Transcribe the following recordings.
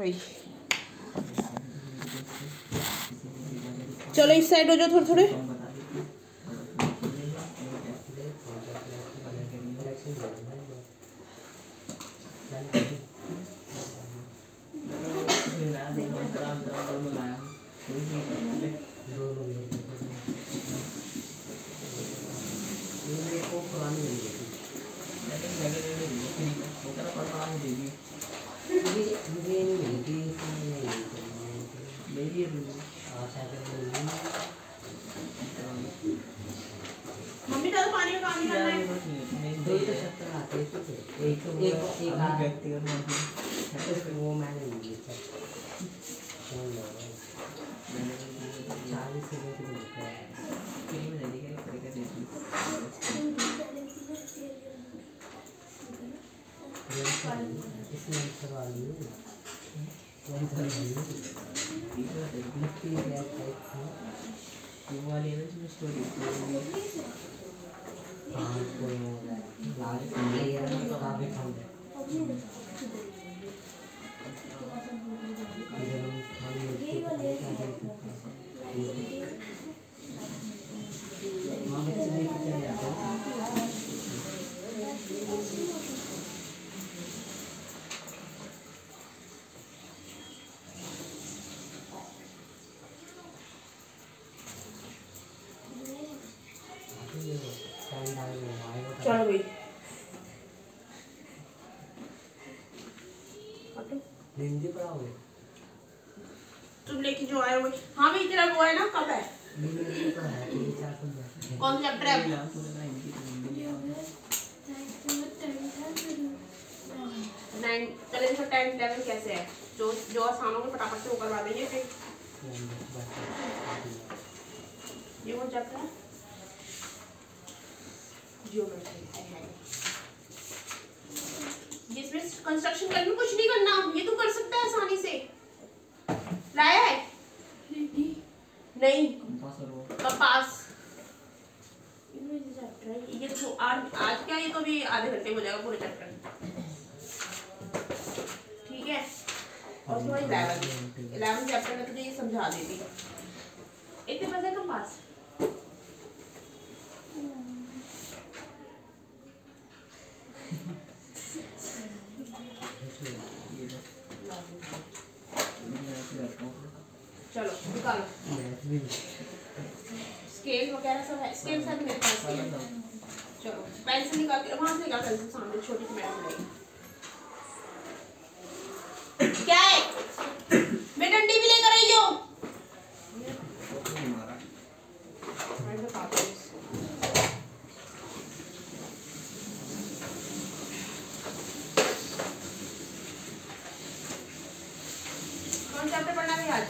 भाई। चलो इस साइड हो जाओ थोड़े थोड़े। मम्मी डाल पानी में काम करना है। दो ही तो शक्कर आते हैं एक वो मैंने नहीं लिया। 40 से इसमें करवा लीजिए। चलो भाई तुम लेके जो आए हो। हाँ भाई तेरा वो है ना कब है? कौन सा चैप्टर है? 9 चले इसका 10 11 कैसे है? जो आसानों के फटाफट से वो करवा देंगे फिर। ये कौन चैप्टर है? जिसमें कंस्ट्रक्शन करने में कुछ नहीं करना, ये तू कर सकता है आसानी से। लाया है? नहीं कपास ये तो आज क्या, ये तो भी आधे घंटे हो जाएगा पूरे चैप्टर। ठीक है, और उसके बाद 11 चैप्टर में तुझे ये समझा देती। इतने बजे कपास चलो निकालो। स्केल वगैरह सब है, स्केल सब मेरे पास है। चलो पेंसिल निकाल के वहां से निकाल, पेंसिल सामने छोटी सी मैडम रहेगी। क्या है? मैं डंडी भी लेकर आई हूँ। कौन चैप्टर पढ़ना है आज?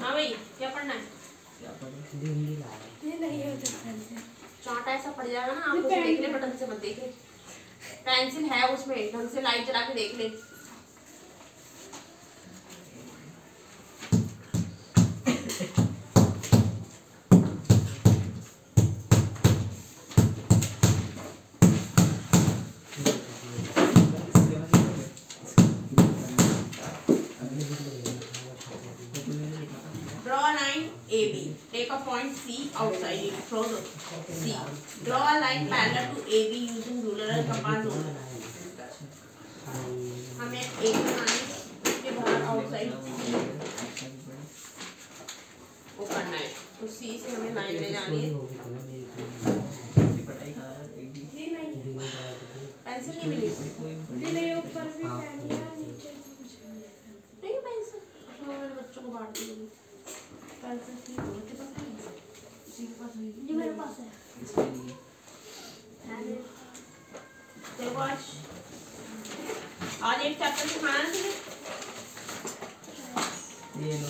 हाँ भाई क्या पढ़ना है? चार्ट ऐसा पड़ जाएगा ना, आप उसे देख ले, बटन से मत देखे। पेंसिल है उसमें, ढंग से लाइट जला के देख ले। AB. Take a point C outside it from C. Draw a line parallel to AB using ruler and compass only. हमें AB बनाने के बाहर आउटसाइड वो करना है, तो C से हमें लाइन ले जानी है। पेंसिल नहीं मिली? नहीं ऊपर भी नहीं पेंसिल, बच्चों को बांट दी। मेरे पास है। आज एक चैप्टर सिखाना है तुझे। ये लो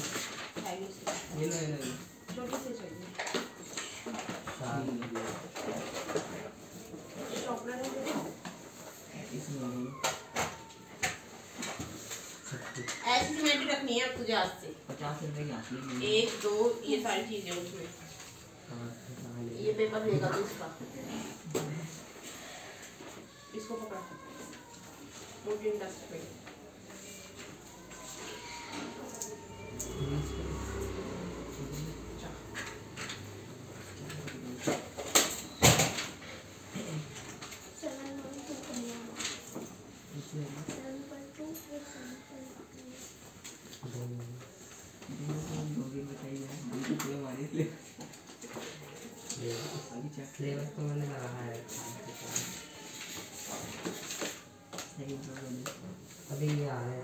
छोटी सी चाहिए। शॉर्पनर है ऐसी सिमेट्री रखनी है अब तुझे आज से। 50 रुपए की आती है। 1 2 ये सारी चीजें उसमें। ये पेपर लेगा तो इसका, इसको पकड़ा। मोटी डस्टबिन। फ्लेवर तो मैंने लगाया है अभी ये आ रहा है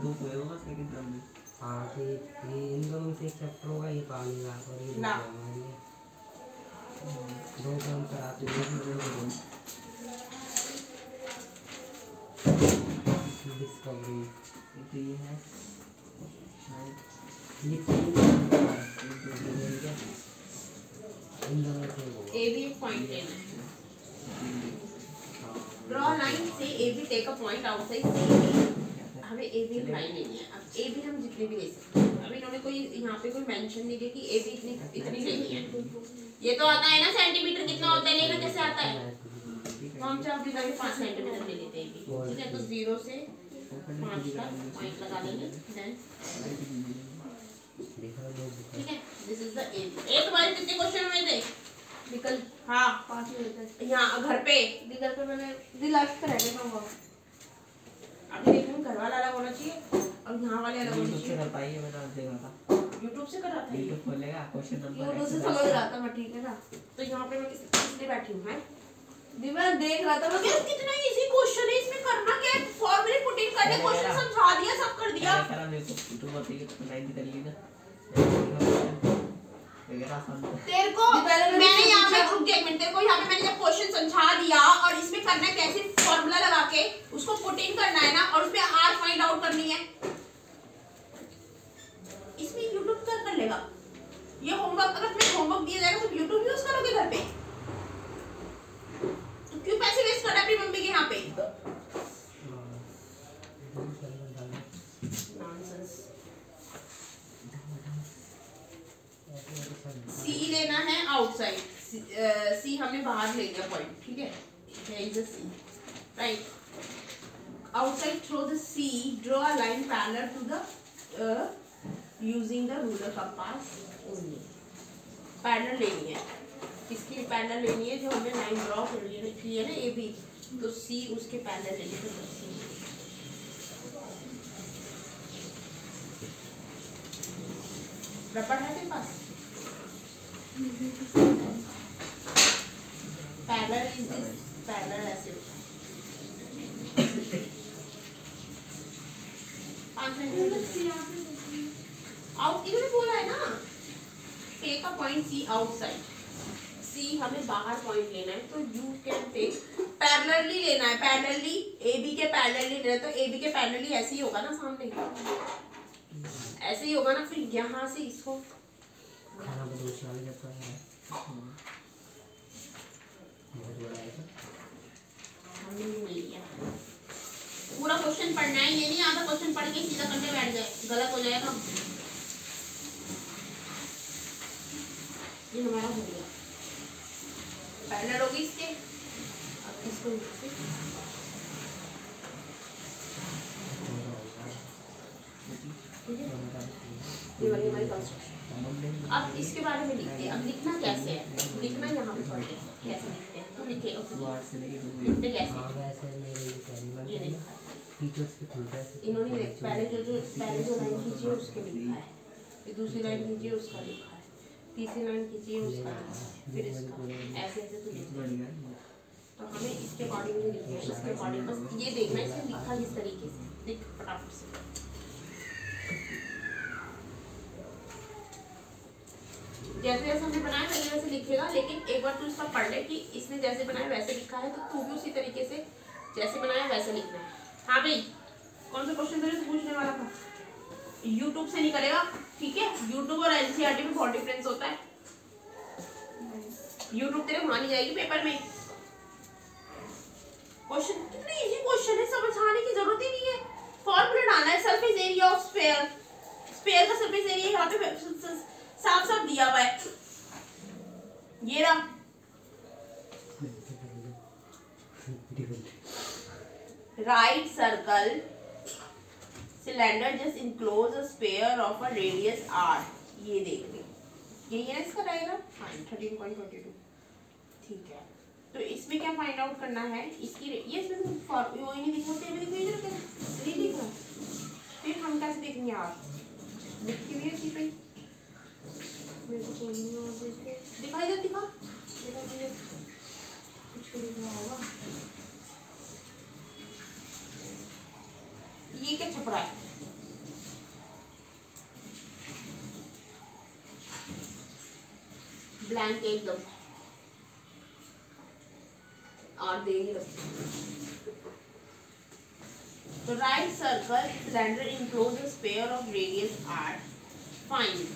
दो हुए होगा सेकंड टर्म में। हाँ तो ये इन दोनों से एक चैप्टर होगा ये पानी का और ये ना। दो काम कराते हैं डिस्कवरी तो ये है ये इन दोनों से वो ए बी एक पॉइंट लेना है। ड्रॉ लाइन से A B take a point outside C. हमें ए बी लाइन लेनी है। अब ए बी हम जितने भी ले सकते हैं। अब इन्होंने कोई यहाँ पे कोई मेंशन नहीं किया कि ए बी इतनी लेनी है। ये तो आता है ना सेंटीमीटर कितना होता है, लेना कैसे आता है? तो हम चाहे भी 5 सेंटीमीटर ले लेते हैं। ठीक है, तो 0 से 5 तक पॉइंट लगा लेंगे। देन ठीक है, this is the A B. एक बार कितने क्वेश्चन हुए थे निकल? हाँ 5 हुए थे। यहाँ घर पे मैंने लास्ट का रह गया। अभी देखो घर वाला अलग होना चाहिए और यहाँ वाले अलग होना चाहिए। कर पाई है, मैं डाल देगा था YouTube से कर रहा था। वीडियो खोलेगा क्वेश्चन नंबर YouTube से समझ रहा था मैं, ठीक है ना। तो यहाँ पे मैं किसने बैठी हूँ? मैं मैं देख रहा था। मैं कितना इजी क्वेश्चन है, इसमें करना क्या है? फॉर्मूले पुट इन करने, क्वेश्चन समझा दिया, सब कर दिया। करा मेरे को YouTube बताइए तो 90 कर लीजिएगा वगैरह सन। तेरे को मैंने यहाँ पे रुक एक मिनट, तेरे को यहाँ पे मैंने जब क्वेश्चन समझा दिया और इसमें करना है कैसे, फॉर्मूला लगा के उसको पुट इन करना है ना, और उसमें आर फाइंड आउट करनी है। इसमें YouTube कर लेगा ये होमवर्क। अगर तुम्हें होमवर्क दिया जाएगा तो YouTube यूज करोगे घर पे, तो क्यों पैसे वेस्ट करना अपनी मम्मी के यहाँ पे? सी लेना है आउटसाइड, सी हमें बाहर ले लिया पॉइंट। ठीक है, here is the C, right? Outside through the C, draw a line parallel to the using the ruler compass only. Parallel लेनी है, किसकी पैरेलल लेनी है? जो हमने लाइन ड्रॉ कर ली है ना ए बी, तो सी उसके पैरेलल लेनी है। तो सी रबड़ है तेरे पास? पैरेलल इज दिस, पैरेलल ऐसे होता है। 5 मिनट आउट इन्होंने बोला है ना, take a point C outside. C हमें बाहर पॉइंट लेना है, तो यू कैन टेक पैरेलली लेना है, पैरेलली ए बी के पैरेलली लेना है। तो ए बी के पैरेलली ऐसे ही होगा ना, सामने ऐसे ही होगा ना। फिर यहाँ से इसको खाना बदोश वाले जब का है बहुत बड़ा है। हमने ले लिया। पूरा क्वेश्चन पढ़ना है, ये नहीं आधा क्वेश्चन पढ़ के सीधा करने बैठ जाए, गलत हो जाएगा। ये हमारा हो गया, पैरेलल होगी इसके। अब इसको ये वाली हमारी कंस्ट्रक्शन। अब इसके बारे में लिखते हैं। अब लिखना कैसे है, लिखना यहाँ पे पढ़ते हैं कैसे लिखते हैं। तो लिखेगा लिखते कैसे, ये देखा इन्होंने पहले जो लाइन खींची है उसके लिखा है, फिर दूसरी लाइन खींची है उसका लिखा है, तीसरी लाइन खींची है उसका, फिर इसका, ऐसे ऐसे तो लिखना है। तो हमें इसके अकॉर्डिंग नहीं लिखना है, इसके अकॉर्डिंग बस ये देखना है इसने लिखा किस तरीके से। लिख फटाफट से। जैसे जैसे हमने बनाया वैसे वैसे लिखेगा, लेकिन एक बार तू इसका पढ़ ले कि इसने जैसे बनाया वैसे लिखा है, तो तू भी उसी तरीके से जैसे बनाया वैसे लिखना है। हाँ भाई, कौन सा क्वेश्चन तेरे से पूछने वाला था? यूट्यूब से नहीं करेगा, ठीक है? यूट्यूब और एनसीईआरटी में बहुत डिफरेंस होता है। यूट्यूब तेरे वहां नहीं जाएगी पेपर में। क्वेश्चन कितने इजी क्वेश्चन है, समझाने की जरूरत ही नहीं है। फॉर्मूला डालना है, surface area of sphere, sphere का सरफेस एरिया यहाँ पे साफ साफ दिया हुआ है। ये रहा Right circle cylinder just enclose a sphere of a radius r. ये देख ले, यही है इसका डायग्राम। फाइन 13.22 ठीक है। तो इसमें क्या फाइंड आउट करना है, इसकी ये इसमें वो ही नहीं दिख रहा, नहीं दिख रहा, फिर हम कैसे देखेंगे यार, लिखी हुई है ठीक है, मेरे को कोई नहीं और देखे दिखाई दे, दिखा कुछ लिख रहा होगा। ये क्या छप रहा है, ब्लैंक एकदम और दे ही रखते। तो right circle cylinder enclose a sphere of radius r, find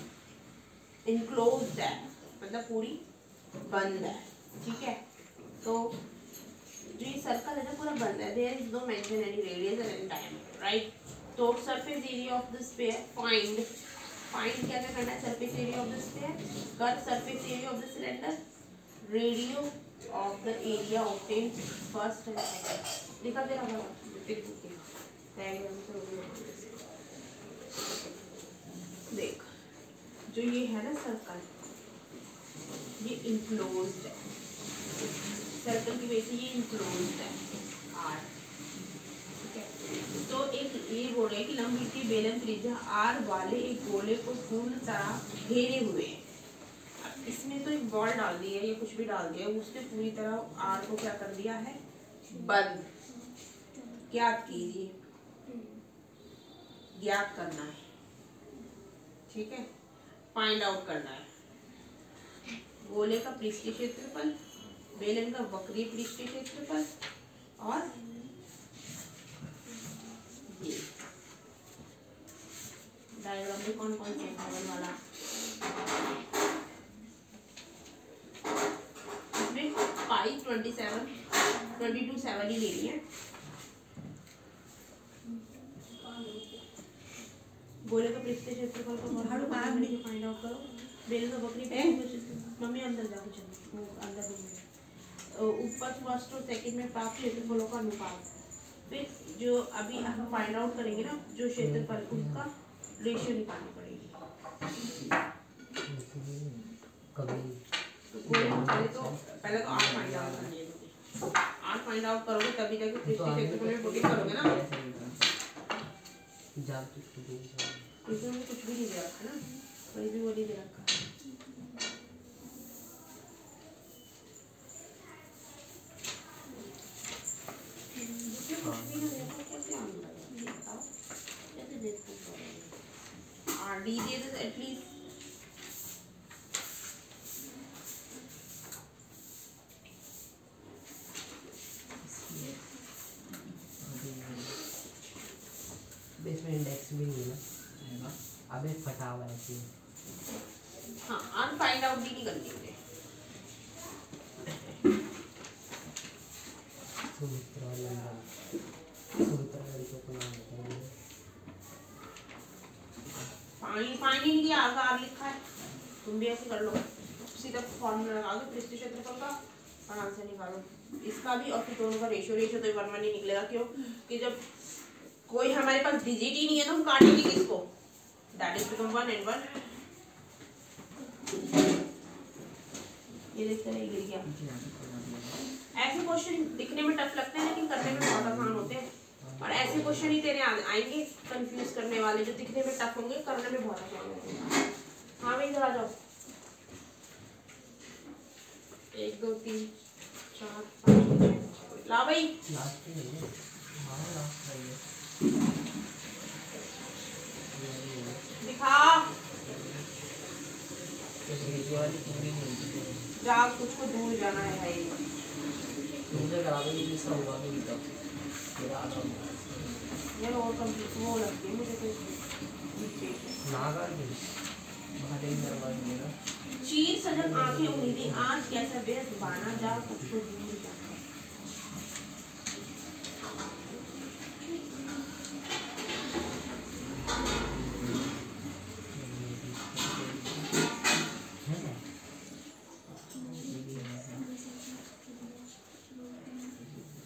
enclosed है मतलब पूरी बंद है, ठीक है। तो जो ये सर्कल है ना पूरा बंद है, there is no mention any radius and any diameter, right. तो surface area of the sphere find क्या करना है, surface area of the sphere, कर surface area of the cylinder, ratio of the area obtain first and second, लिखा दे रहा है देख। जो ये है ना सर्कल, ये इनक्लोज्ड है, सर्कल की वजह से ये इनक्लोज्ड है r, ठीक है। तो एक ये बोल रहे हैं कि लंबवृत्तीय बेलन त्रिज्या r वाले एक गोले को पूर्ण तरह घेरे हुए हैं। अब इसमें तो एक बॉल डाल दी है या कुछ भी डाल दिया, उसने पूरी तरह r को क्या कर दिया है, बंद। ज्ञात कीजिए, ज्ञात करना है, ठीक है, फाइंड आउट करना है गोले का पृष्ठीय क्षेत्रफल, बेलन का वक्रीय पृष्ठीय क्षेत्रफल और ये डायग्राम में कौन कौन से बगल वाला, इसमें 5, 22, 7 ही लेनी है। गोले का पृष्ठीय क्षेत्रफल को फाइंड आउट करो, बेलन का वक्रीय मम्मी अंदर जाके चलो अंदर ऊपर फर्स्ट और सेकंड में प्राप्त क्षेत्रफलों का अनुपात। फिर जो अभी हम फाइंड आउट करेंगे ना जो क्षेत्रफल, उसका रेशियो निकालनी पड़ेगी। तो पहले तो r फाइंड आउट करनी है, r फाइंड आउट करोगे तभी जाके पृष्ठीय क्षेत्रफल में पुट करोगे ना। इसमें कुछ भी नहीं दे रखा ना, कोई भी वो नहीं दे रखा। डी दे दो एटलीस्ट, इसमें इंडेक्स भी नहीं है ना, अबे फटा हुआ है इसमें। हाँ आन फाइंड आउट भी नहीं करनी है। सुमित्रा लड़ी को नाम बताइए। पानी नहीं दिया, आगे लिखा है, तुम भी ऐसे कर लो, सीधा फॉर्मूला लगा के पृष्ठीय क्षेत्रफल का और आंसर निकालो इसका भी, और फिर दोनों का रेशियो तो 1:1 नहीं निकलेगा। क्यों कि जब कोई हमारे पास डिजिट ही नहीं है तो हम काटेंगे किसको, दैट इज बिकम 1 and 1। ये देखते हैं गिर गया। ऐसे क्वेश्चन दिखने में टफ लगते हैं लेकिन करने में बहुत आसान होते हैं, और ऐसे क्वेश्चन ही तेरे आएंगे कंफ्यूज करने वाले, जो दिखने में टफ होंगे करने में बहुत आसान होंगे। हाँ भाई इधर आ जाओ, 1 2 3 4 5 6 ला भाई, दिखा जा, कुछ को दूर जाना है भाई, यार और कंप्लीट वो लगती है मुझे तो चीर सजग आंखें उम्मीदें आज कैसा बेहद बाना जा, कुछ को दूर जाना।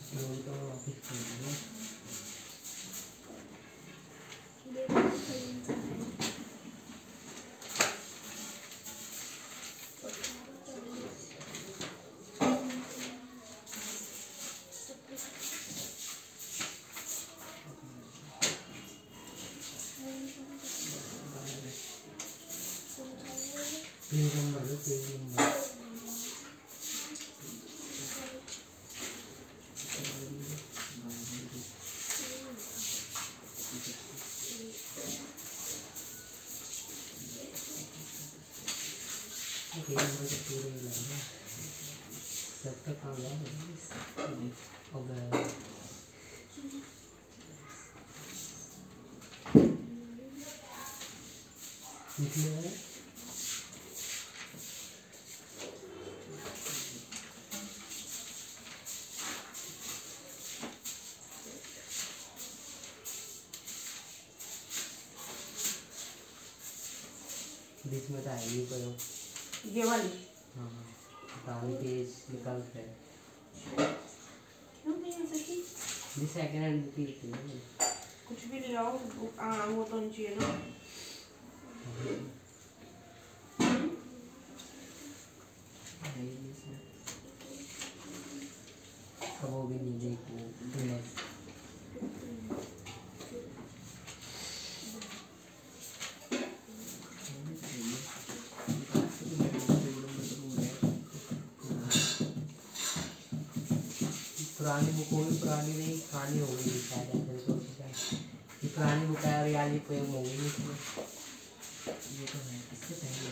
तो ऑफिस में पेज नंबर पूरे लगे सब तक आ गया निकले 20 में तो आएगी पर ये वाली हाँ दानी पेज निकालते हैं क्यों नहीं ऐसे की ये सेकंड हैंड की कुछ भी ले आओ वो तो नहीं चाहिए ना वो भी नहीं देखो पुरानी बुक होगी पुरानी नहीं कहानी होगी शायद ऐसे तो ये पुरानी बुक है और यार ये पोएम होगी इसमें ये तो है इससे पहले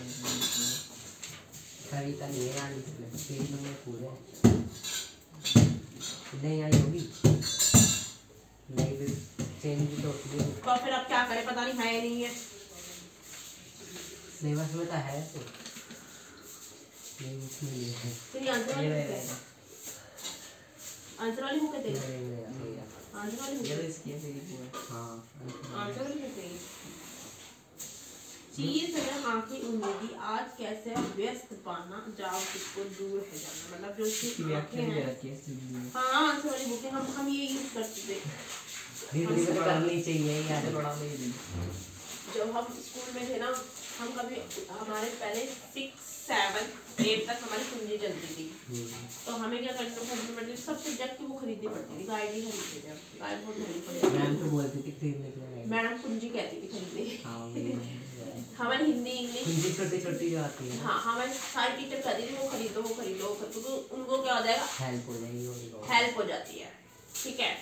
कविता नहीं है यार इसमें पेज नंबर पूरे नहीं आई होगी नहीं फिर चेंज भी तो होती है तो फिर अब क्या करें पता नहीं है नहीं है सिलेबस में तो है तो नहीं उसमें ये है फिर आंसर वाली बुक है तेरी आंसर वाली बुक ये इसकी है तेरी बुक हाँ आंसर वाली बुक है चीज है आंखें उम्मीदी आज कैसे व्यस्त पाना जाओ किसको दूर है जाना मतलब जो उसकी आंखें हैं हाँ आंसर वाली बुक है हम ये यूज करते थे धीरे-धीरे करनी चाहिए यार बड़ा नहीं दी जब हम स्कूल में थे ना हम कभी हमारे पहले 6, 7, 8 तक हमारी कुंजी चलती थी तो हमें क्या करना था सब सब्जेक्ट की वो खरीदनी पड़ती थी गाइड नहीं खरीदते थे गाइड बहुत महंगी पड़ती मैम तो बोलती थी खरीदने के लिए मैडम कुंजी कहती थी खरीदने हाँ हमारी हिंदी इंग्लिश कुंजी छोटी-छोटी जो आती है हाँ हमारी सारी टीचर कहती थी वो खरीदो तो उनको क्या हो जाएगा हेल्प हो जाएगी उनको हेल्प हो जाती है ठीक है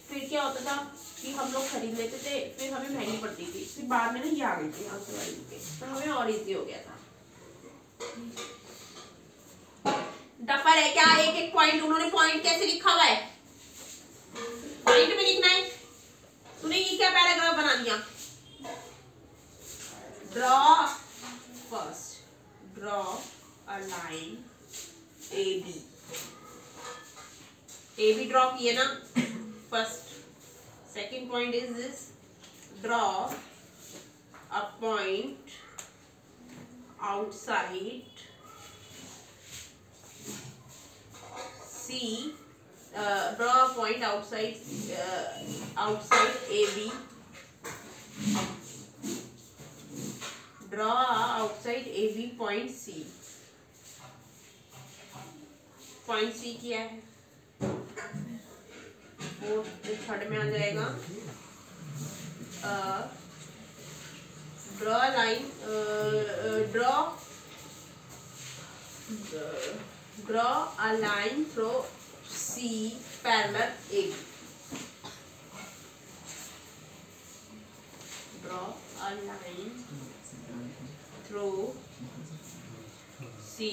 फिर क्या होता था कि हम लोग खरीद लेते थे फिर हमें महंगी पड़ती थी फिर बाद में ना ये आ गई थी आंसर वाली बुकें तो हमें और इजी हो गया था डफर है क्या एक पॉइंट उन्होंने पॉइंट कैसे लिखा हुआ है पॉइंट में लिखना है तूने ये क्या पैराग्राफ बना दिया draw a line AB draw किए ना first second point is this draw a point outside C draw a point outside AB draw outside AB point C किया है वो थर्ड में आ जाएगा draw line draw a line through C parallel AB draw a line through C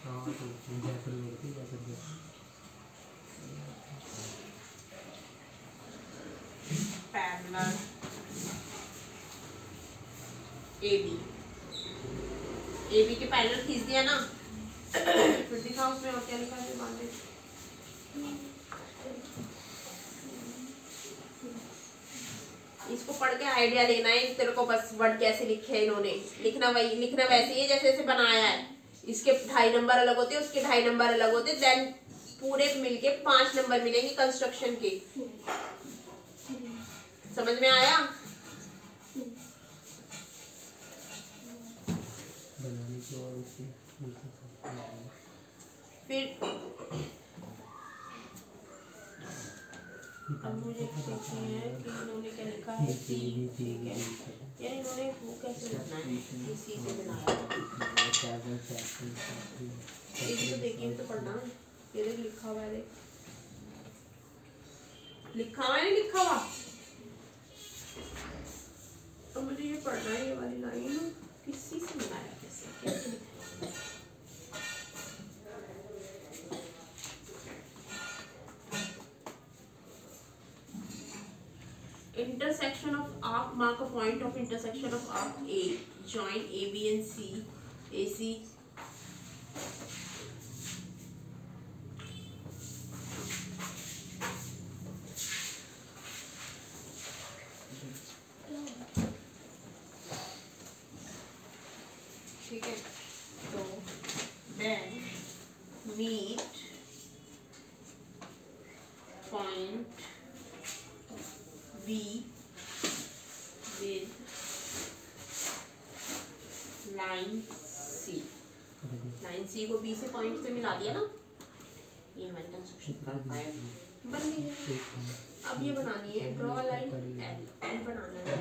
हाँ तो जयपुर में थी Jaipur parallel AB के पैरेलल खींच दिया ना फिर दिखाओ उसमें और क्या लिखा है बांधे इसको पढ़ के आइडिया लेना है तेरे को बस वर्ड कैसे लिखे हैं इन्होंने लिखना वैसे ही है जैसे बनाया है इसके 2.5 नंबर अलग होते हैं उसके 2.5 नंबर अलग होते हैं देन पूरे मिलके 5 नंबर मिलेंगे कंस्ट्रक्शन के। समझ में आया? फिर अब मुझे देखते हैं कि इन्होंने क्या लिखा है। सी, ठीक है यार, इन्होंने वो कैसे लिखना है कि सी से बनाया। एक तो देखिए तो पढ़ना, ये देख लिखा हुआ है, देख लिखा हुआ है, नहीं लिखा हुआ। तो मुझे ये पढ़ना है, ये वाली लाइन किसी से बनाया, कैसे लिखा है। Intersection of arc, mark a point of intersection of arc A, join AB and C, AC. ठीक है, तो then meet point B with line C। Line C को B से पॉइंट से मिला दिया ना, ये हमारी कंस्ट्रक्शन बन गई है। अब ये बनानी है ड्रॉ लाइन L बनाना है।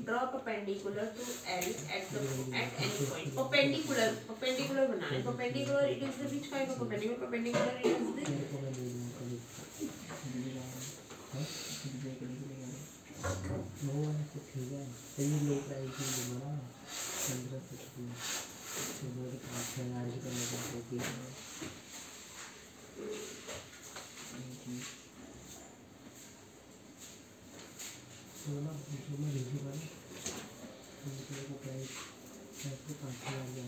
Draw perpendicular to L at any point. Perpendicular बनाना है। Perpendicular it is the which kind of perpendicular? Perpendicular it is the ठीक है, सही लो प्राइस में बना 15 से तो बोल 5,000 की करने का होती है। तो ना जो मैं रिव्यू कर दूसरे को प्राइस को 5,000 दिया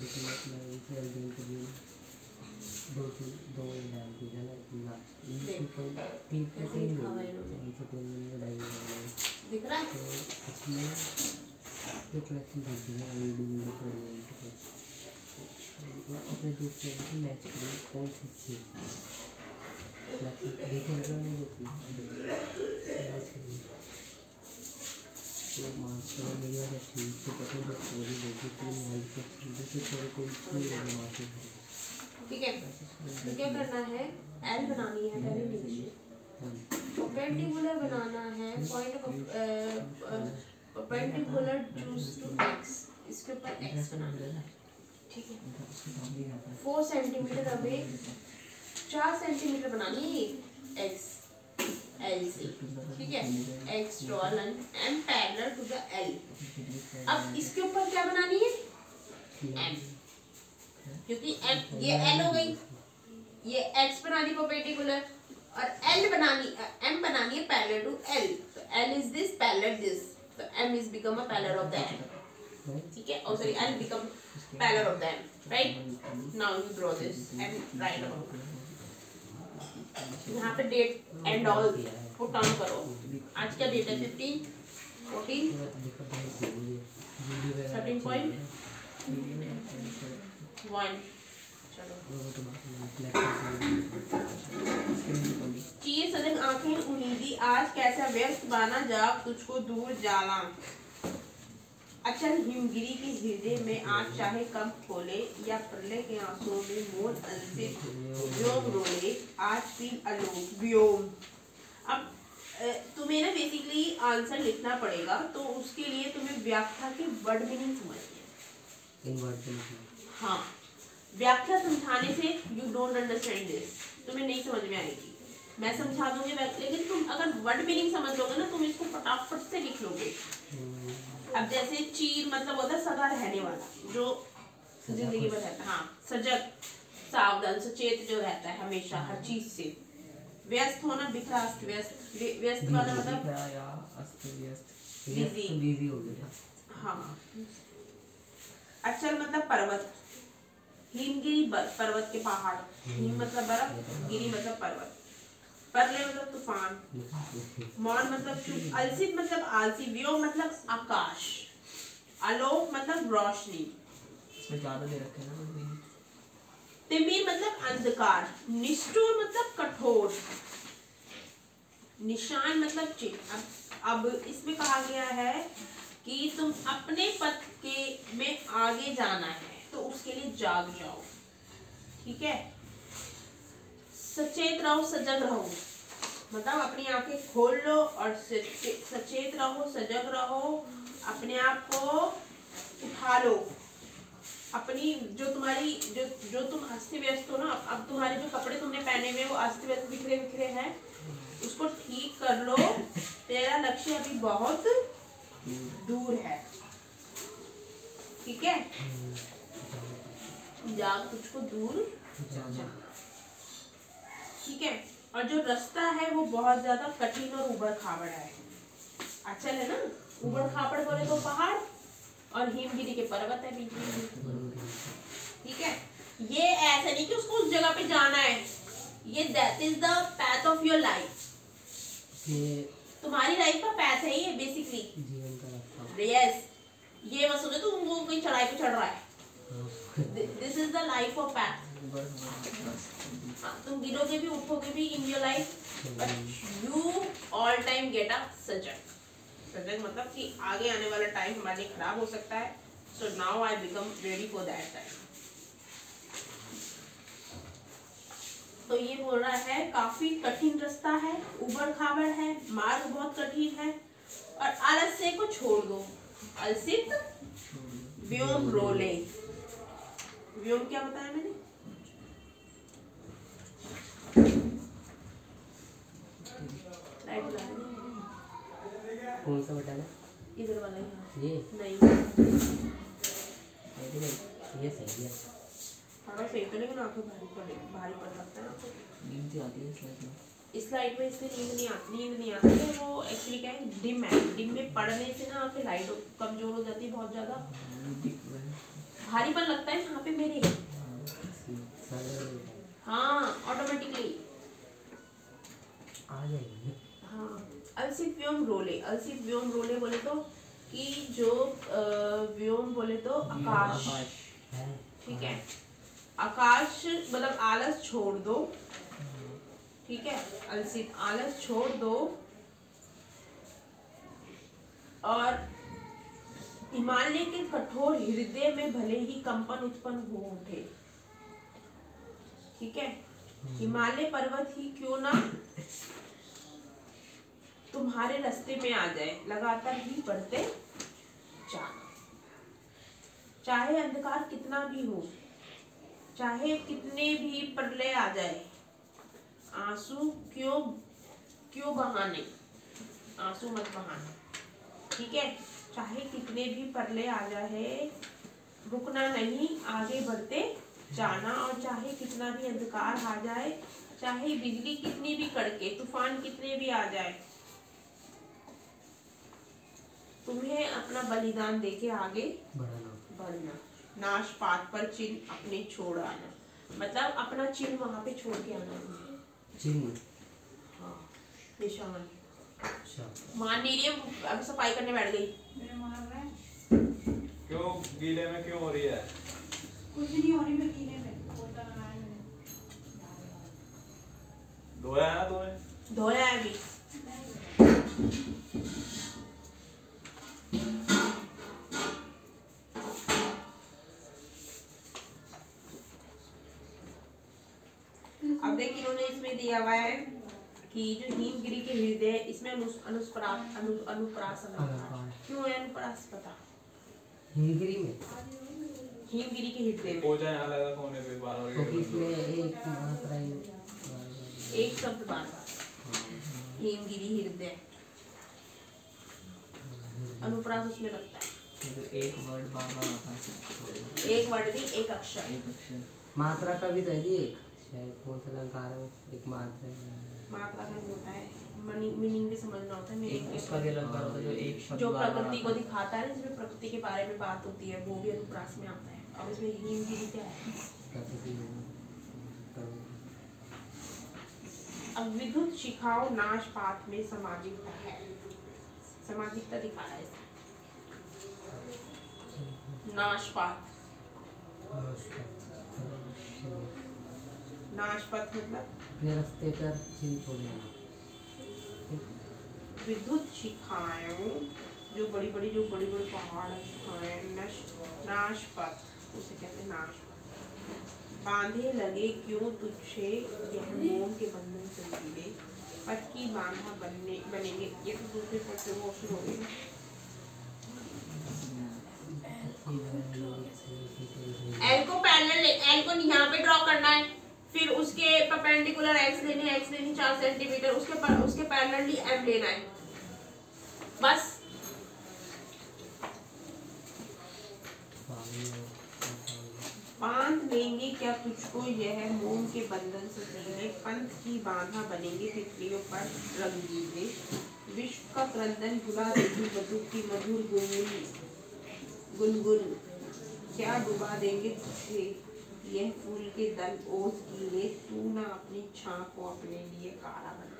लेकिन मैं इसे एल्डिंग को भी दो डाल दिया ना तीन पैसे ही इनसे 3 दिन डाल दिख रहा है। तो इसमें जो कलेक्शन देती है एल्डिंग में अपने दूसरे से मैच करें कौन सी चीज़ देखें नहीं होती तो मास्टर मेरी वाली चीज़ से पता है पूरी देखी थी महल के दूसरे थोड़ी कोई चीज़ है मास्टर। ठीक है, तो क्या करना है, L बनानी है पहले नीचे, परपेंडिकुलर बनाना है point of perpendicular choose to X, इसके ऊपर X बनाना है। ठीक है, 4 सेंटीमीटर अबे 4 सेंटीमीटर बनानी है X L से। ठीक है, X draw line M parallel to the L। अब इसके ऊपर क्या बनानी है? M, क्योंकि M ये L हो गई, ये X बनानी परपेंडिकुलर और L बनानी M बनानी है पैरेलल टू L। तो L is this parallel this, तो M is become a parallel of the M। ठीक है, और sorry L become parallel of the M, right? Now you draw this and right about. यहाँ पे date and all put on करो। आज क्या date है? 15 14 13.1। चीर सजग आंखें उम्मीदी, आज कैसा व्यस्त बाना जाग तुझको दूर जाला। अचल हिमगिरी के हृदय में आज चाहे कब खोले, या प्रलय के आंसुओं में मोर अंसित व्योम रोले, आज फील अलोक व्योम। अब तुम्हें ना बेसिकली आंसर लिखना पड़ेगा, तो उसके लिए तुम्हें व्याख्या की वर्ड मीनिंग समझनी है। हाँ, व्याख्या समझाने से यू डोंट अंडरस्टैंड दिस, तुम्हें नहीं समझ में आएगी। मैं समझा दूंगी लेकिन तुम अगर वर्ड मीनिंग समझ लोगे ना, तुम इसको फटाफट से लिख लोगे। अब जैसे चीर मतलब होता है सदा रहने वाला, जो जिंदगी में रहता है। हाँ, सजग सावधान सचेत जो रहता है हमेशा हर चीज से। व्यस्त होना, बिखरा अस्त व्यस्त, व्यस्त वाला मतलब बिजी हो गया। हाँ, अचल मतलब पर्वत, हिमगिरी पर्वत के पहाड़, हिम मतलब बर्फ, गिरी मतलब पर्वत, प्रलय मतलब तूफान, मौन मतलब चुप, अलसित मतलब आलसी, व्योम मतलब आकाश, आलोक मतलब रोशनी। इसमें ज्यादा दे रखे हैं ना, तिमिर मतलब अंधकार, निष्ठुर मतलब कठोर, निशान मतलब चिन्ह। अब इसमें कहा गया है कि तुम अपने पथ के में आगे जाना है तो उसके लिए जाग जाओ, ठीक है। सचेत रहो, सजग रहो, मतलब अपनी आंखें खोल लो और सचेत रहो, सजग रहो, अपने आप को उठा लो। अपनी जो तुम्हारी जो तुम अस्त व्यस्त हो ना, अब तुम्हारे जो कपड़े तुमने पहने हुए वो अस्त व्यस्त बिखरे बिखरे हैं, उसको ठीक कर लो। तेरा लक्ष्य अभी बहुत दूर है, ठीक है। जाग तुझको दूर जा, ठीक है। और जो रास्ता है वो बहुत ज्यादा कठिन और उबड़ खाबड़ है। अच्छा है ना, उबड़ खाबड़ बोले तो पहाड़ और हिमगिरी के पर्वत है बीच में, ठीक है। ये ऐसा नहीं कि उसको उस जगह पे जाना है, ये that is the path of your life. तुम्हारी लाइफ का पैथ है ये बेसिकली, जीवन का रास्ता। यस, ये मत सोचो तुम वो कोई चढ़ाई पे चढ़ रहा है, this is the life of path. तुम गिरोगे भी उठोगे भी in your life, but you all time get up सजग। सजग मतलब कि आगे आने वाला टाइम हमारे लिए खराब हो सकता है, so now I become ready for that time. तो ये बोल रहा है काफी कठिन रास्ता है, उबड़ खाबड़ है, मार्ग बहुत कठिन है, और आलस्य को छोड़ दो। अलसित व्योम रोले, व्योम क्या बताया मैंने? कौन सा बटन है? इधर वाला ये नहीं, ये सही है। थोड़ा सही तो, लेकिन आंखें भारी पड़ सकता है ना, नींद आती है इसलिए। इस लाइट में इसलिए नींद नहीं आती है। वो एक्चुअली क्या है, डिम है, डिम में पड़ने से ना आंखें लाइट कमजोर हो जाती है बहुत ज्यादा, भारीपन लगता है यहाँ पे मेरे, हाँ ऑटोमेटिकली आ जाएगी। हाँ। अलसित व्योम रोले, अलसित व्योम रोले बोले तो कि जो व्योम बोले तो आकाश, ठीक है। आकाश मतलब आलस छोड़ दो, ठीक है। अलसित आलस छोड़ दो, और हिमालय के कठोर हृदय में भले ही कंपन उत्पन्न हो उठे, ठीक है। हिमालय पर्वत ही क्यों ना तुम्हारे रास्ते में आ जाए, लगातार ही बढ़ते जाना। चाहे अंधकार कितना भी हो, चाहे कितने भी प्रलय आ जाए, आंसू क्यों बहाने, आंसू मत बहाना, ठीक है। चाहे कितने भी प्रलय आ जाए, रुकना नहीं, आगे बढ़ते जाना। और चाहे कितना भी अंधकार आ जाए, चाहे बिजली कितनी भी कड़के, तूफान कितने भी आ जाए, तुम्हें अपना बलिदान देके आगे बढ़ना। नाशपात पर चिन्ह अपने छोड़ आना, मतलब अपना चिन्ह वहां पे छोड़ के आना है। चिन्ह, हाँ, निशान। अच्छा, मान नहीं रही है, अब सफाई करने बैठ गई। क्यों गीले में क्यों हो रही है? कुछ नहीं हो रही, मैं गीले में पोता लगाया मैंने। धोया है ना तूने? धोया है अभी। अब देख, इन्होंने इसमें दिया हुआ है कि जो हिमगिरी के हृदय, इसमें अनुप्रास अलंकार क्यों है? अनुप्रास पता, हिमगिरी में, हिमगिरी के हृदय में पोछा यहाँ लगा कोने पे बार बार। क्योंकि इसमें एक मात्रा ही एक शब्द बार बार, हिमगिरी हृदय, अनुप्रास उसमें लगता है। एक वर्ड बार-बार आता है, एक वर्ड नहीं, एक अक्षर। एक अक्षर। मात्रा का भी तो है जी, एक शायद कौन सा अलंकार है, एक मात्रा है। मात्रा का होता है, मीनिंग भी समझना होता है। मेरे एक उसका भी अलंकार होता है जो एक शब्द जो बार-बार प्रकृति को आता है। दिखाता है, जिसमें प्रकृति के बारे में बात होती है, वो भी अनुप्रास में आता है। अब इसमें हिमगिरी क्या है? प्रकृति में। अब विद्युत शिखाओं नाशपात में सामाजिकता है, सामाजिकता दिखा रहा है इसमें। नाशपात, नाशपत मतलब ये रास्ते पर चीन छोड़ना। विद्युत शिखाएं, जो बड़ी बड़ी पहाड़ है शिखाएं, नाशपत उसे कहते हैं नाशपत। बांधे लगे क्यों तुझसे यह मोम के बंधन से मिले, पट की बांधा बनेंगे। ये तो दूसरे पट से वो शुरू हो गई। एल को पैरेलल, एल को यहाँ पे ड्रॉ करना है, फिर उसके परपेंडिकुलर एक्स लेनी है, एक्स लेनी 4 सेंटीमीटर, उसके पैरेलली एम लेना है बस। बांध लेंगे क्या तुझको यह मोम के बंधन से सीने, पंथ की बांधा बनेंगे तितलियों पर रंगीले, विश्व का क्रंदन भुला देगी मधु की मधुर गुनगुन, क्या डुबा देंगे तुझे यह फूल के दल ओस गीले, तू ना अपनी छां को अपने लिए काला बना।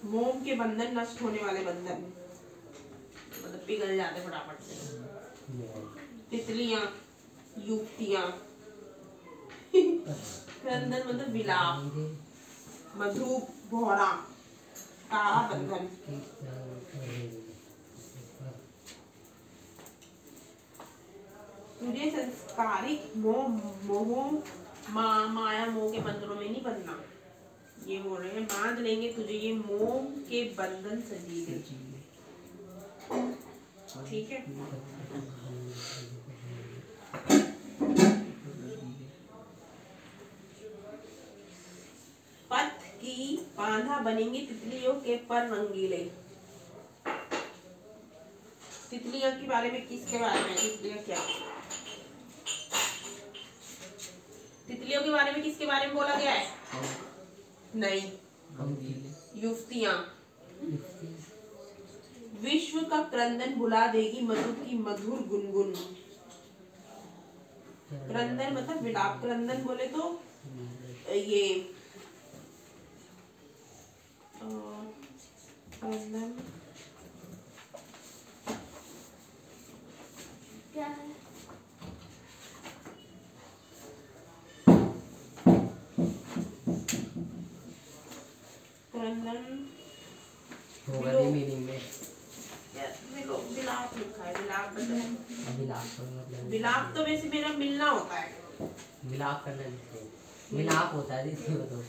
मोम के बंधन नष्ट होने वाले बंधन, मतलब पिघल जाते फटाफट से। तितलियां, युक्तियां, क्रंदन मतलब विलाप, मधु भौरा, काला बंधन। तुझे संस्कारिक माया मोह के बंधनों में नहीं बनना। ये बोल रहे हैं बांध लेंगे तुझे ये मोम के बंधन सजीले। ठीक है, पथ की बांधा बनेंगे तितलियों के पर रंगीले। तितलियों के बारे में किसके बारे में? तितलियां क्या, तितलियों के बारे में किसके बारे में बोला गया है? नहीं, युवतियां। विश्व का क्रंदन भुला देगी मधु की मधुर गुनगुन। क्रंदन मतलब विलाप, क्रंदन बोले तो ये क्रंदन क्या है? क्रंदन मीनिंग में विलाप लिखा है। विलाप मतलब विलाप विलाप तो वैसे मेरा मिलना होता है। विलाप करना जिससे मिलाप होता है, जिससे बताओ।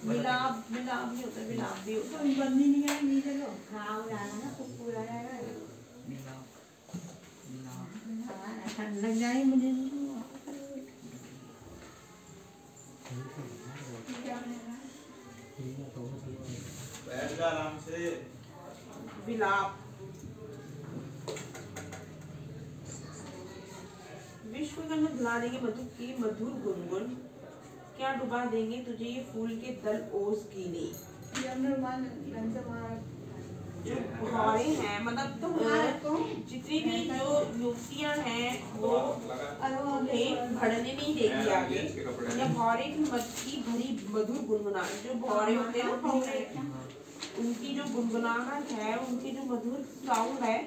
विलाप नहीं होता, विलाप भी होता तो बंदी नहीं आएगी, चलो खाओ जाना ना, कुकुर आएगा ठंड लग जाए मुझे। बैठ जा आराम से। विलाप। विश्व का में भुला देंगे मधु की मधुर गुनगुन, क्या डुबा देंगे तुझे ये फूल के दल ओस गीले। जो भौरे हैं मतलब जितनी भी जो युवतियां हैं वो उन्हें भड़ने नहीं देगी आगे, या भौरे की मत की भरी मधुर गुनगुनाहट। जो भौरे होते हैं ना, भौरे, उनकी जो गुनगुनाहट है, उनकी जो मधुर साउंड है,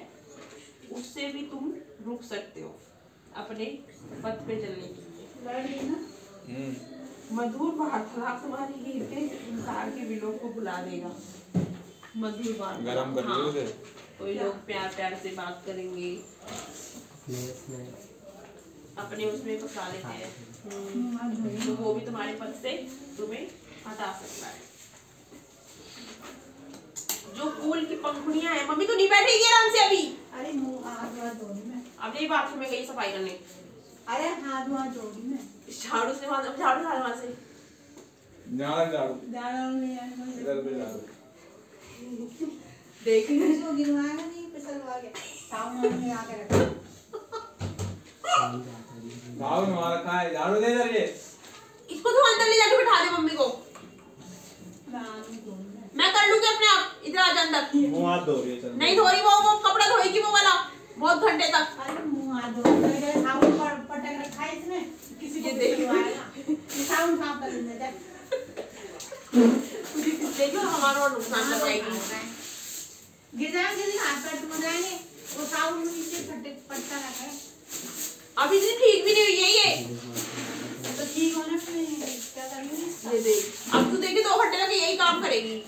उससे भी तुम रुक सकते हो अपने पथ पे चलने के लिए। मधुर वार्तालाप तुम्हारी गीते संसार के विलोप को बुला देगा। मधुर वार्तालाप, हाँ, कोई लोग प्यार प्यार से बात करेंगे, अपने उसमें फंसा लेते हैं, तो वो भी तुम्हारे पथ से तुम्हें हटा सकता है। जो फूल की पंखुड़ियां हैं, मम्मी तू नहीं बैठेगी आराम से अभी? अरे मुंह हाथ धोनी मैं, अब यही बाथरूम में गई सफाई करने। अरे हाथ धोनी मैं, झाड़ू से झाड़ू वहां से झाड़ू नहीं आने इधर पे झाड़ू देख इसको गिरवाएगा नहीं, फिसलवा के सामने में आके रखा। झाड़ू मार रखा है, झाड़ू दे इधर। ये इसको तो अंदर ले जाके बिठा दे मम्मी को। मैं कर लूंगी अपने आप, इधर आ जा अंदर। मुंह हाथ धो रही है, चल। नहीं धो रही, वो कपड़ा धोएगी वो वाला बहुत घंटे तक। अरे मुंह हाथ धो मेरे साबुन पर पटक रखा है इसने, किसी को गिरवाएगा साबुन साफ कर लेने दे। देखो हमारा और नुकसान कर जाएगी। गिर जाएंगे, हाथ पैर टूट जाएंगे। वो साबुन में नीचे पट्टा रखा है। अभी इतनी ठीक भी नहीं हुई है ये। तो ठीक होने पे क्या करेंगे? ये देख, अब तू देखी 2 घंटे लगे यही काम करेगी।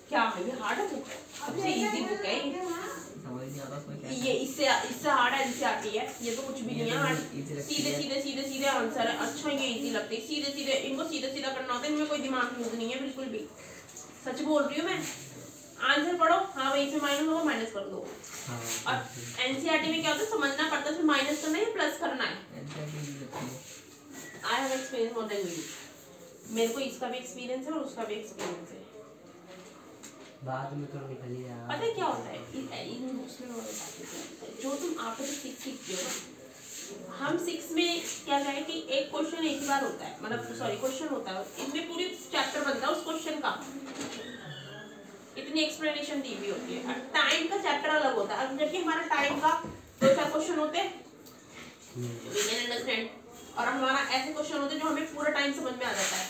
क्या है ये हार्ड है बुक? सबसे इजी बुक है ये। समझ नहीं आता उसमें क्या है। ये इससे हार्ड है जिससे आती है, ये तो कुछ भी नहीं है हार्ड। सीधे आंसर है। अच्छा ये इजी लगती है, सीधे इनको सीधा करना होता है, इनमें कोई दिमाग यूज नहीं है बिल्कुल भी। सच बोल रही हूँ मैं। आंसर पढ़ो, हाँ भाई इसमें माइनस होगा माइनस कर दो। और एनसीईआरटी में क्या होता है, समझना पड़ता है इसमें माइनस करना है या प्लस करना है। I have experience more than you. मेरे को इसका भी एक्सपीरियंस है और उसका भी एक्सपीरियंस है। बाद में तो निकल ही जाएगा। पता है क्या होता है इन बुक्स में और बातें क्या है, जो तुम आप सीखते हो। हम 6 में क्या है कि एक क्वेश्चन एक ही बार होता है, मतलब सॉरी क्वेश्चन होता है, इसमें पूरी चैप्टर बनता है उस क्वेश्चन का, इतनी एक्सप्लेनेशन दी हुई होती है। टाइम का चैप्टर अलग होता है, जबकि हमारा टाइम का 2-4 क्वेश्चन होते हैं वी कैन अंडरस्टैंड, और हमारा ऐसे क्वेश्चन होते हैं जो हमें पूरा टाइम समझ में आ जाता है।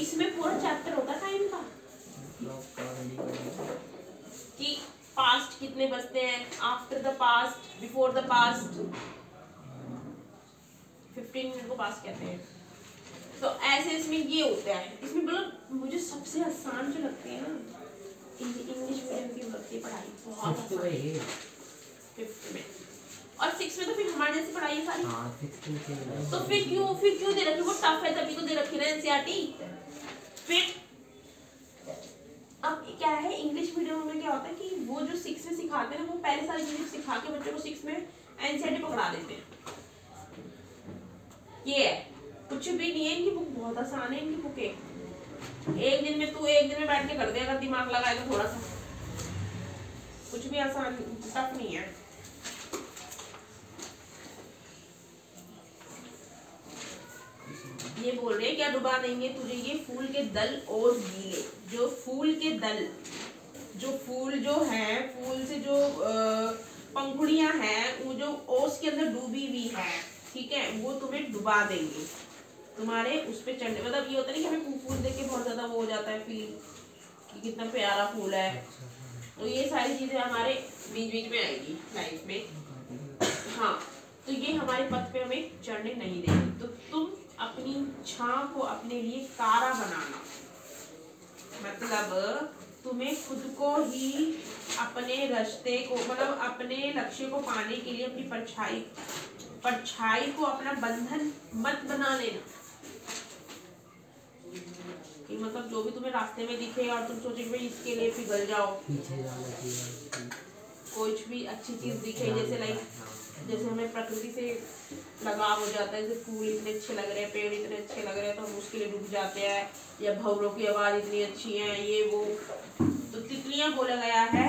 इसमें पूरा चैप्टर होता है टाइम का, कि पास्ट कितने बजते हैं, after the past, before the past, 15 minute को पास्ट कहते हैं। तो ऐसे इसमें ये होता है। इसमें मतलब मुझे सबसे आसान जो लगती है ना, इंग्लिश मीडियम की लगती है पढ़ाई, बहुत आसान है 5th में। और 6 में तो फिर हमारे जैसी पढ़ाई है सारी। हाँ 6 में तो फिर क्यों दे रखी, वो टफ है तभी तो दे रखी ना एनसीईआरटी। फिर अब क्या है, इंग्लिश मीडियम में क्या होता है कि वो जो 6 में सिखाते हैं ना, वो पहले सारी चीजें सिखा के बच्चों को 6 में एनसीईआरटी पकड़ा देते हैं। ये है, कुछ भी नहीं है, इनकी बुक बहुत आसान है। इनकी बुकें एक दिन में बैठ के कर दे अगर दिमाग लगाए तो, थोड़ा सा, कुछ भी आसान टफ नहीं है। ये बोल रहे हैं क्या डुबा देंगे तुझे ये फूल के दल और गीले। जो फूल के दल, जो फूल जो है, फूल से जो पंखुड़ियां हैं, वो जो ओस के अंदर डूबी हुई है, ठीक है, वो तुम्हें डुबा देंगे, तुम्हारे उस पे चढ़ने। मतलब ये होता है कि हमें फूल देख के बहुत ज्यादा वो हो जाता है फील कि कितना प्यारा फूल है। तो ये सारी चीजें हमारे बीच बीच में आएगी लाइफ में। हाँ, तो ये हमारे पथ पे हमें चढ़ने नहीं देगी। तो तुम अपनी छां को अपने लिए कारा बनाना, मतलब तुम्हें खुद को ही अपने रास्ते को, मतलब अपने लक्ष्य को पाने के लिए अपनी परछाई को अपना बंधन मत बना लेना। कि मतलब जो भी तुम्हें रास्ते में दिखे और तुम सोचो कि भाई इसके लिए पिघल जाओ, पीछे जाना चाहिए। कुछ भी अच्छी चीज दिखे, जैसे हमें प्रकृति से लगाव हो जाता है, जैसे फूल इतने अच्छे लग रहे हैं, पेड़ इतने अच्छे लग रहे हैं, तो हम उसके लिए डूब जाते हैं, या भंवरों की आवाज इतनी अच्छी है, ये वो। तो तितलियां बोला गया है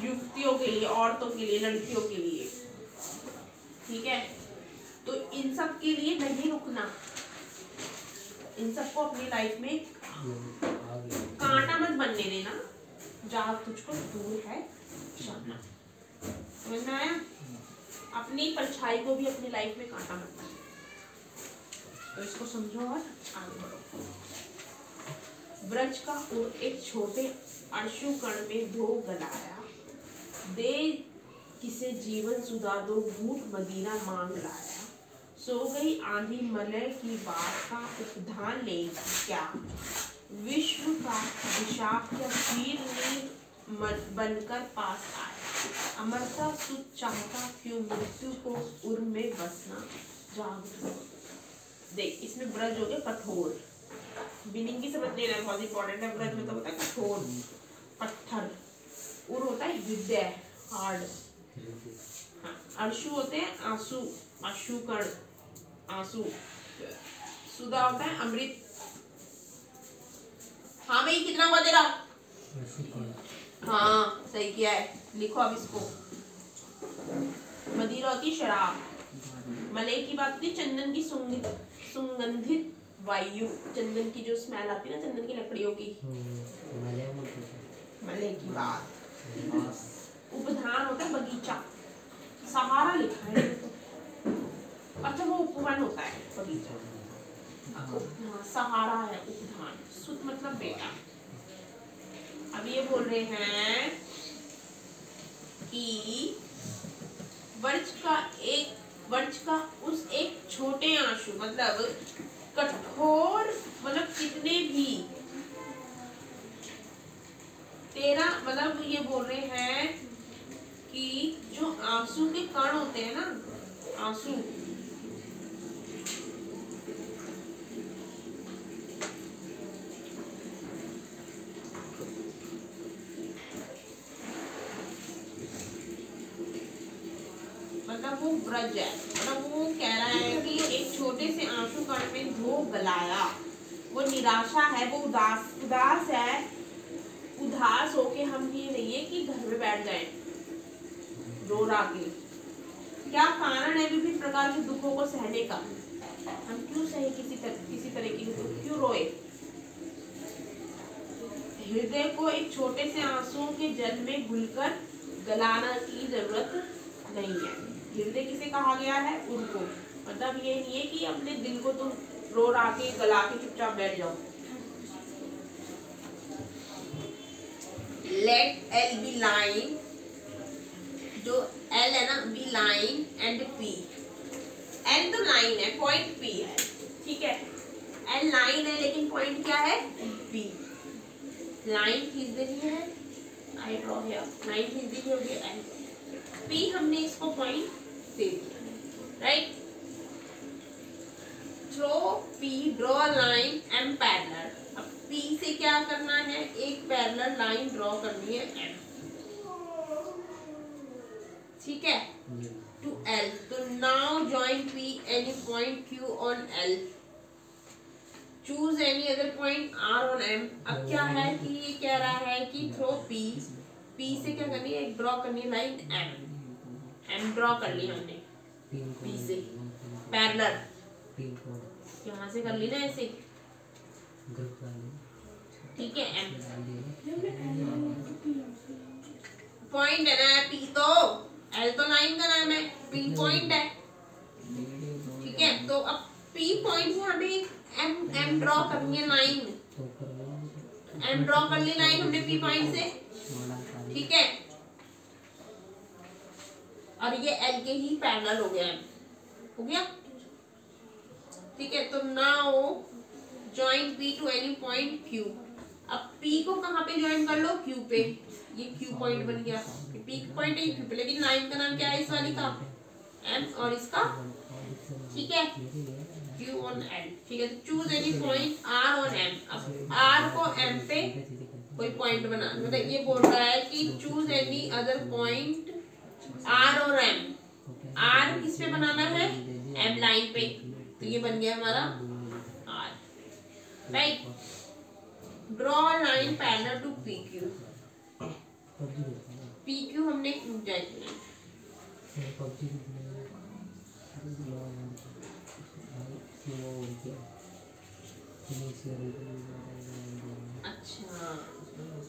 युवतियों के लिए, औरतों के लिए, लड़कियों के लिए, ठीक है। तो इन सब के लिए नहीं रुकना, इन सबको अपनी लाइफ में कांटा मत बनने देना, जहाँ तुझको दूर है जाना। समझ में आया? अपनी परछाई को भी अपनी लाइफ में कांटा मत बनना। तो इसको समझो और आगे बढ़ो। ब्रज का उर एक छोटे अश्रु कण में धो गलाया, दे किसे जीवन सुधा दो घूट मदीना मांग लाया। सो गई आंधी मलय की बात का उपधान ले क्या, विश्व का विषाक्त या वीर नीर बनकर पास आया। अमरता सुख चाहता क्यों मृत्यु को उर में बसना जाग। देख इसमें ब्रज हो गया कठोर, बिनिंग की समझ लेना बहुत इंपॉर्टेंट है। ब्रज में तो होता है कठोर, पत्थर। उर होता है हृदय, हार्ड। हाँ, अश्रु होते हैं आंसू, अश्रुकण आंसू। सुधा होता है अमृत। हाँ भाई कितना हुआ तेरा? हाँ सही किया है, लिखो अब इसको। मदिरा होती शराब। मलय की बात होती चंदन की सुगंधित वायु, चंदन की जो स्मेल आती है ना, चंदन की लकड़ियों की। मलय की बात। सहारा है उपधान, सुत मतलब बेटा। अब ये बोल रहे हैं कि वर्ष का उस एक छोटे आंसू मतलब कठोर मतलब कितने भी तेरा मतलब ये बोल रहे हैं कि जो आंसू के कण होते हैं ना, आंसू मतलब वो ब्रज है, मतलब वो कह रहा है कि एक छोटे से आंसू कण में धो गलाया, वो निराशा है, वो उदास है, उदास होके हम ये नहीं है कि घर में बैठ जाएं रो रा के। क्या कारण है विभिन्न प्रकार के दुखों को सहने का? हम क्यों सहे किसी तरह की दुख, क्यों रोए? हृदय को एक छोटे से आंसुओं के जल में घुलकर गलाना की जरूरत नहीं है। हृदय किसे कहा गया है? उनको। मतलब ये नहीं है कि अपने दिल को तुम रो रा के गला के चुपचाप बैठ जाओ। लेट एल बी लाइन, जो एल है ना, B line and P. L तो लाइन है, पॉइंट पी है, ठीक है। एल लाइन है लेकिन पॉइंट क्या है? पी। लाइन खींच देनी है, आई ड्रॉ हियर, लाइन खींच देनी होगी एल, पी हमने इसको पॉइंट दे दिया, right. Through P, draw line M parallel. अब पी से क्या करना है? एक पैरेलल लाइन ड्रॉ करनी है एम, ठीक है, टू एल। तो now join P any point Q on L, choose any other point R on M. अब क्या है कि ये कह रहा है कि थ्रो पी, पी से क्या करनी है? एक ड्रॉ करनी है लाइन एम, एम ड्रॉ कर ली हमने पी से पैरेलल, यहाँ से कर ली ना ऐसे, ठीक है। एम पॉइंट है ना, पी तो एल तो लाइन का नाम है, पी पॉइंट है, ठीक है। तो अब पी पॉइंट से हमें एम ड्रॉ करनी है लाइन, एम ड्रॉ कर ली लाइन हमने पी पॉइंट से, ठीक है। और ये एल के ही पैरेलल हो गया, हो गया, ठीक है। तो now join P to any point Q. अब पी को कहाँ पे ज्वाइन कर लो? क्यू पे, ये क्यू पॉइंट बन गया, पी पॉइंट है क्यू पे, लेकिन लाइन का नाम क्या है इस वाली का? एम, और इसका, ठीक है, क्यू ऑन एल, ठीक है। तो choose any point R on M. अब आर को एम पे कोई पॉइंट बना, मतलब ये बोल रहा है कि choose any other point R और एम। आर किस पे बनाना है? एम लाइन पे, तो ये बन गया हमारा R, right. Draw line parallel to P Q. P Q हमने अच्छा,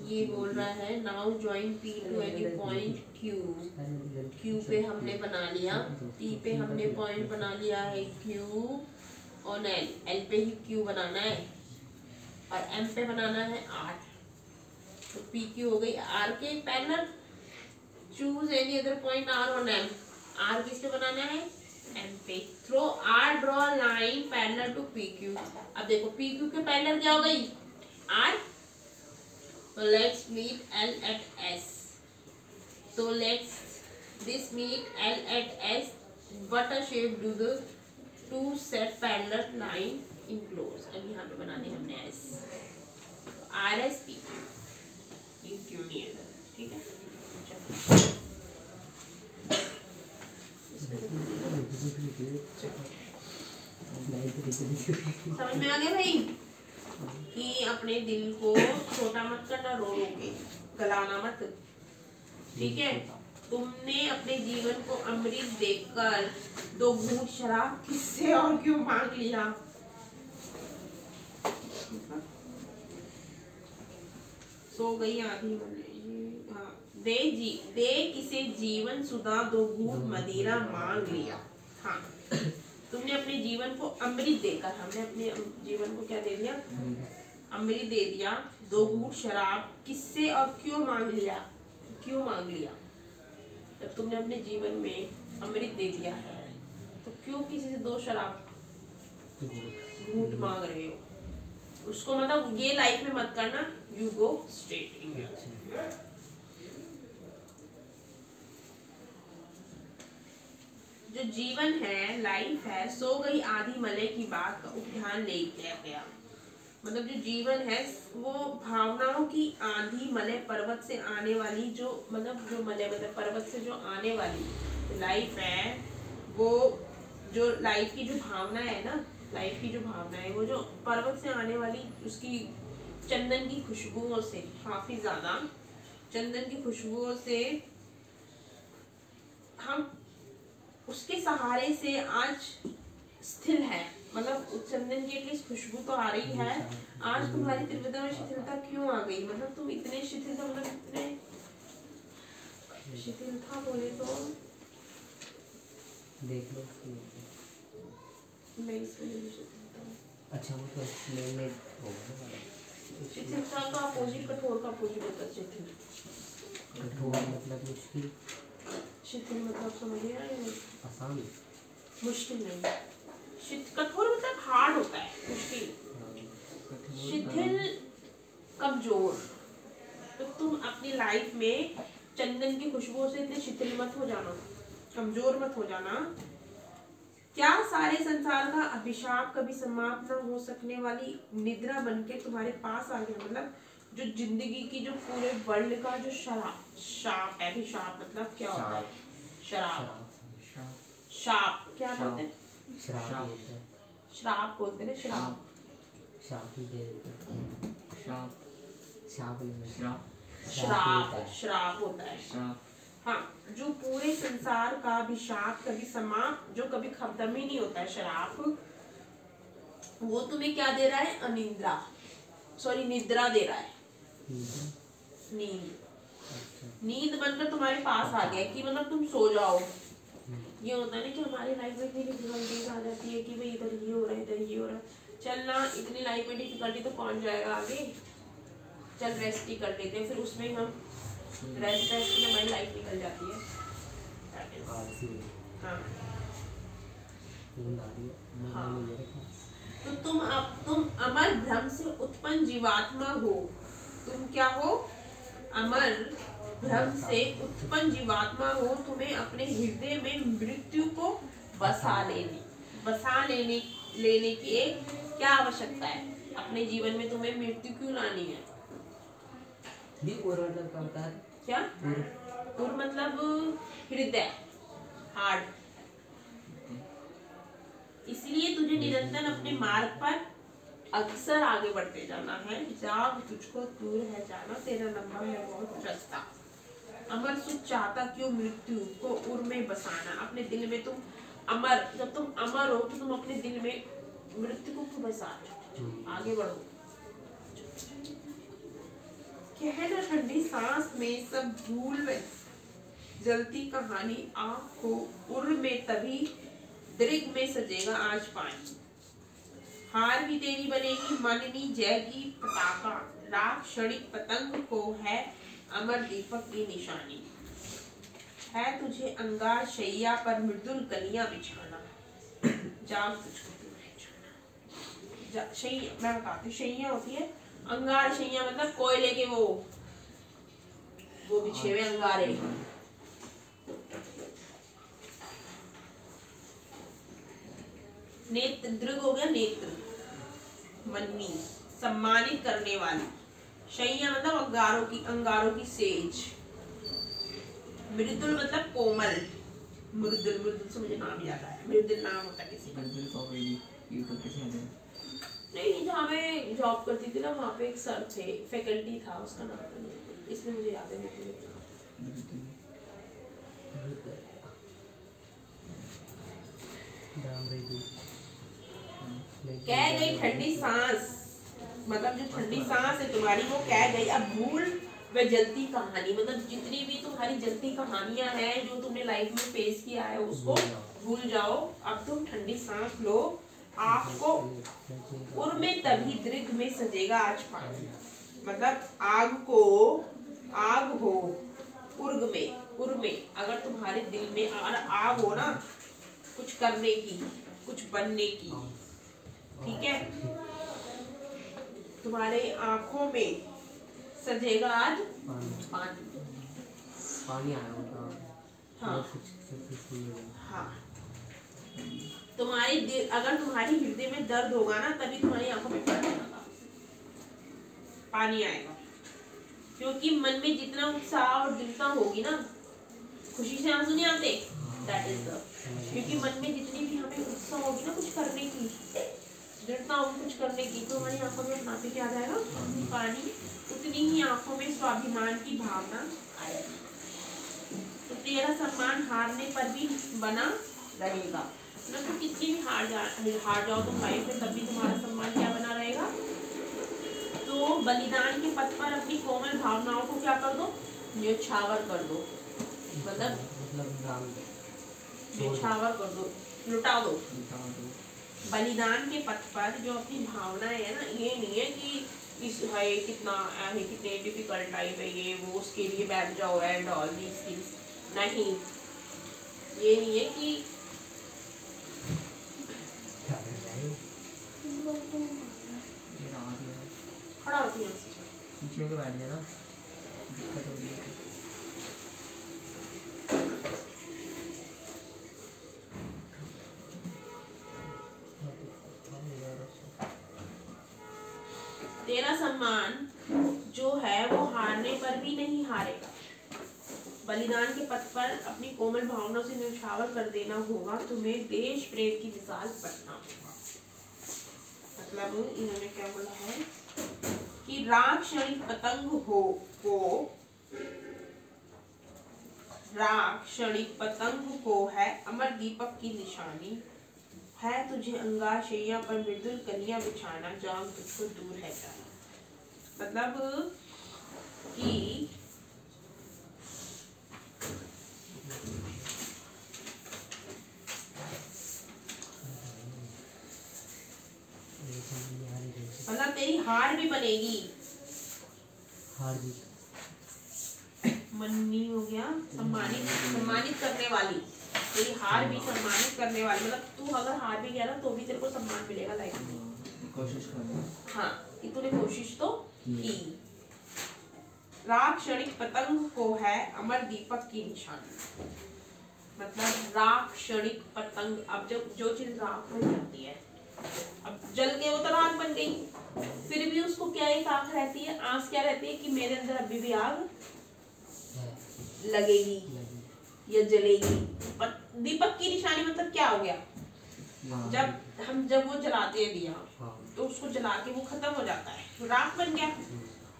ये बोल रहा है now join P to any point Q. Q पे हमने बना लिया, पी पे हमने पॉइंट बना लिया है क्यू और एल, एल पे ही क्यू बनाना है और एम पे बनाना है आर। तो पी क्यू हो गई आर के parallel. Choose any other point R on M. R किस पे बनाना है? एम पे। Through R draw line parallel to P Q. अब देखो पी क्यू के पैरेलल क्या हो गई? R. So let's meet L at S. So let's this meet L at S. What a shape do the two set parallel line enclose? अब यहाँ पे बनाने हमने S. R S P Q. ये क्यों नहीं है? ठीक है? समझ में आ गया भाई? कि अपने दिल को छोटा मत करना, रो रो के गलाना मत, ठीक है। तुमने अपने जीवन को अमृत देकर 2 घूंट शराब किससे और क्यों मांग लिया? सो गई आधी हाँ। दे किसे जीवन सुधा 2 घूंट मदिरा मांग लिया। हाँ, तुमने अपने जीवन को अमृत देकर, हमने अपने जीवन को क्या दे दिया? अमृत दे दिया। 2 घूंट शराब किससे और क्यों मांग लिया? क्यों मांग लिया? जब तुमने अपने जीवन में अमृत दे दिया है तो क्यों किसी से 2 शराब घूंट मांग रहे हो? उसको मतलब ये लाइफ में मत करना, यू गो स्ट्रेट इन। जो जीवन है, लाइफ है, सो गई आधी मलय की बात का उपध्यान ले गया। मतलब जो जीवन है वो भावनाओं की आधी मलय, पर्वत से आने वाली जो मतलब जो मलय मतलब पर्वत से जो आने वाली लाइफ है, वो जो लाइफ की जो भावना है ना, लाइफ की जो भावना है वो जो पर्वत से आने वाली उसकी चंदन की खुशबुओं से, काफी ज्यादा चंदन की खुशबुओं से हम उसके सहारे से आज स्थिर है। मतलब चंदन की एटलीस्ट खुशबू तो आ रही है। आज तुम्हारी तीव्रता में शिथिलता क्यों आ गई? मतलब तुम इतने शिथिलता, मतलब इतने शिथिलता बोले तो देख लो। नहीं, इसमें नहीं शिथिलता। अच्छा वो तो में होगा। शिथिलता का अपोजिट, कठोर का अपोजिट होता है शिथिल। कठोर मतलब मुश्किल, शिथिल मतलब समझिए ना, आसान, मुश्किल नहीं। कठोर मतलब हार्ड होता है, मुश्किल। शिथिल कमजोर। तो तुम अपनी लाइफ में चंदन की खुशबू से इतने शिथिल मत हो जाना, कमजोर मत हो जाना। क्या सारे संसार का अभिशाप कभी समाप्त न हो सकने वाली निद्रा बनके तुम्हारे पास आ गया? मतलब जो जिंदगी की जो पूरे वर्ल्ड का जो शाप है, अभिशाप मतलब क्या होता है? शराब, शाप क्या बोलते हैं? श्राप, श्राप बोलते हैं। श्राप, श्राप ही दे देते हैं। श्राप, श्राप नहीं, श्राप, श्राप होता है। हाँ, जो पूरे संसार का अभिशाप कभी समाप्त, जो कभी खत्म ही नहीं होता है, श्राप, वो तुम्हें क्या दे रहा है? अनिद्रा, सॉरी निद्रा दे रहा है। नींद, नींद बनकर तुम्हारे पास आ गया कि मतलब तुम सो जाओ। ये होता है ना कि हमारी लाइफ में इतनी डिफिकल्टीज आ जाती है कि भाई इधर ये हो रहा है, इधर ये हो रहा है। चलना, इतनी लाइफ में डिफिकल्टी तो कौन जाएगा आगे? चल रेस्ट ही कर लेते हैं, फिर उसमें हम रेस्ट में हमारी लाइफ निकल जाती है। हाँ, तो तुम अमर भ्रम से उत्पन्न जीवात्मा हो। तुम क्या हो? अमर भ्रम से उत्पन्न जीवात्मा हो। तुम्हें अपने हृदय में मृत्यु को बसा लेने की एक क्या आवश्यकता है? अपने जीवन में तुम्हें मृत्यु क्यों लानी है? मतलब क्या होता है? क्या? उर मतलब हृदय, हार्ट। इसलिए तुझे निरंतर अपने मार्ग पर अक्सर आगे बढ़ते जाना है। जाग तुझको दूर है जाना, तेरा लंबा है बहुत रास्ता। अमर सुख चाहता क्यों मृत्यु को उर में बसाना? अपने दिल में तुम अमर, जब तुम अमर हो तो तुम अपने दिल में मृत्यु को क्यों बसा रहे हो? आगे बढ़ो। कहना ठंडी सांस में सब भूल में जलती कहानी, आँख को उर में तभी दृग में सजेगा आज पानी। हार भी तेरी बनेगी मननी जय की पताका, रात क्षणिक पतंग को है अमर दीपक की निशानी। है तुझे अंगार शैया पर मृदुल कलियां बिछाना, जाग तुझको दूर है जाना। शैया मैं बताती हूँ, शैया होती है अंगार, शैया मतलब कोयले के वो बिछे हुए अंगारे। नेत्र, दृग हो गया नेत्र, मन्नी सम्मानित करने वाली। शैया मतलब अंगारों की सेज। मृदुल मतलब कोमल। मृदुल से मुझे नाम याद आया, मृदुल नाम होता है किसी का। नहीं, जहाँ मैं जॉब करती थी ना, वहाँ पे एक सर थे, फैकल्टी था, उसका नाम था, इसलिए मुझे याद है। कह गई ठंडी सांस, मतलब जो ठंडी सांस है तुम्हारी वो कह गई। अब भूल वह जलती कहानी, मतलब जितनी भी तुम्हारी जलती कहानियां हैं जो तुमने लाइफ में फेस किया है उसको भूल जाओ। अब तुम ठंडी सांस लो, आपको उर्मे तभी दृग में सजेगा आज पानी। मतलब आग को आग हो उर्ग में अगर तुम्हारे दिल में अगर आग हो ना कुछ करने की, कुछ बनने की, ठीक है, तुम्हारे आंखों में सजेगा आज पानी। पानी आया होगा। हाँ हाँ। हाँ, तुम्हारी दिल अगर तुम्हारी हृदय में दर्द होगा ना तभी तुम्हारी आंखों में पानी आएगा, क्योंकि मन में जितना उत्साह और दृढ़ता होगी ना, खुशी से आंसू नहीं आते, दैट इज द, क्योंकि मन में जितनी भी हमें उत्साह होगी ना कुछ करने की, दृढ़ता होगी कुछ करने की, तो हमारी आंखों में अपना पे क्या आ जाएगा पानी, उतनी ही आंखों में स्वाभिमान की भावना आएगी। तो तेरा सम्मान हारने पर भी बना रहेगा, मतलब तो कितनी भी हार जाओ तुम लाइफ में तब भी तुम्हारा सम्मान क्या बना रहेगा। तो बलिदान के पथ पर अपनी कोमल भावनाओं को क्या कर दो, न्योछावर कर दो, मतलब न्योछावर कर दो, लुटा दो। बलिदान के पथ पर जो अपनी भावनाएं है ना, ये नहीं है कि इस है कितना है, कितने डिफिकल्ट टाइप है ये वो, उसके लिए बैठ जाओ एंड ऑल दीस थिंग्स, नहीं, ये नहीं है कि खड़ा होती है पीछे होकर बैठ जाना, दिक्कत हो रही है। तेरा सम्मान जो है वो हारने पर भी नहीं हारेगा। बलिदान के पथ पर अपनी कोमल भावनाओं से न्यौछावर कर देना होगा, तुम्हें देश प्रेम की मिसाल पढ़ना होगा। मतलब इन्होंने क्या बोला है कि राग क्षणिक पतंग हो को, राग क्षणिक पतंग को है अमर दीपक की निशानी, है तुझे अंगाशैया पर मृदुल कलियां बिछाना, जान तुझको दूर है जाना। मतलब कि मतलब तेरी हार भी बनेगी, हार भी मन्नी हो गया सम्मानित करने वाली, तेरी हार भी सम्मानित करने वाली, मतलब तू अगर हार भी गया ना तो भी तेरे को सम्मान मिलेगा लाइफ में, कोशिश करना। हाँ कि तूने कोशिश तो की। राग क्षणिक पतंग को है अमर दीपक की निशानी, मतलब राग क्षणिक पतंग, अब जब जो चीज राग हो जाती है, अब जल के वो तो राग बन गई, फिर भी उसको क्या एक आग रहती है, आस क्या रहती है कि मेरे अंदर अभी भी आग लगेगी या जलेगी। दीपक की निशानी मतलब क्या हो गया, जब वो जलाते हैं दिया तो उसको जला के वो खत्म हो जाता है, तो राख बन गया,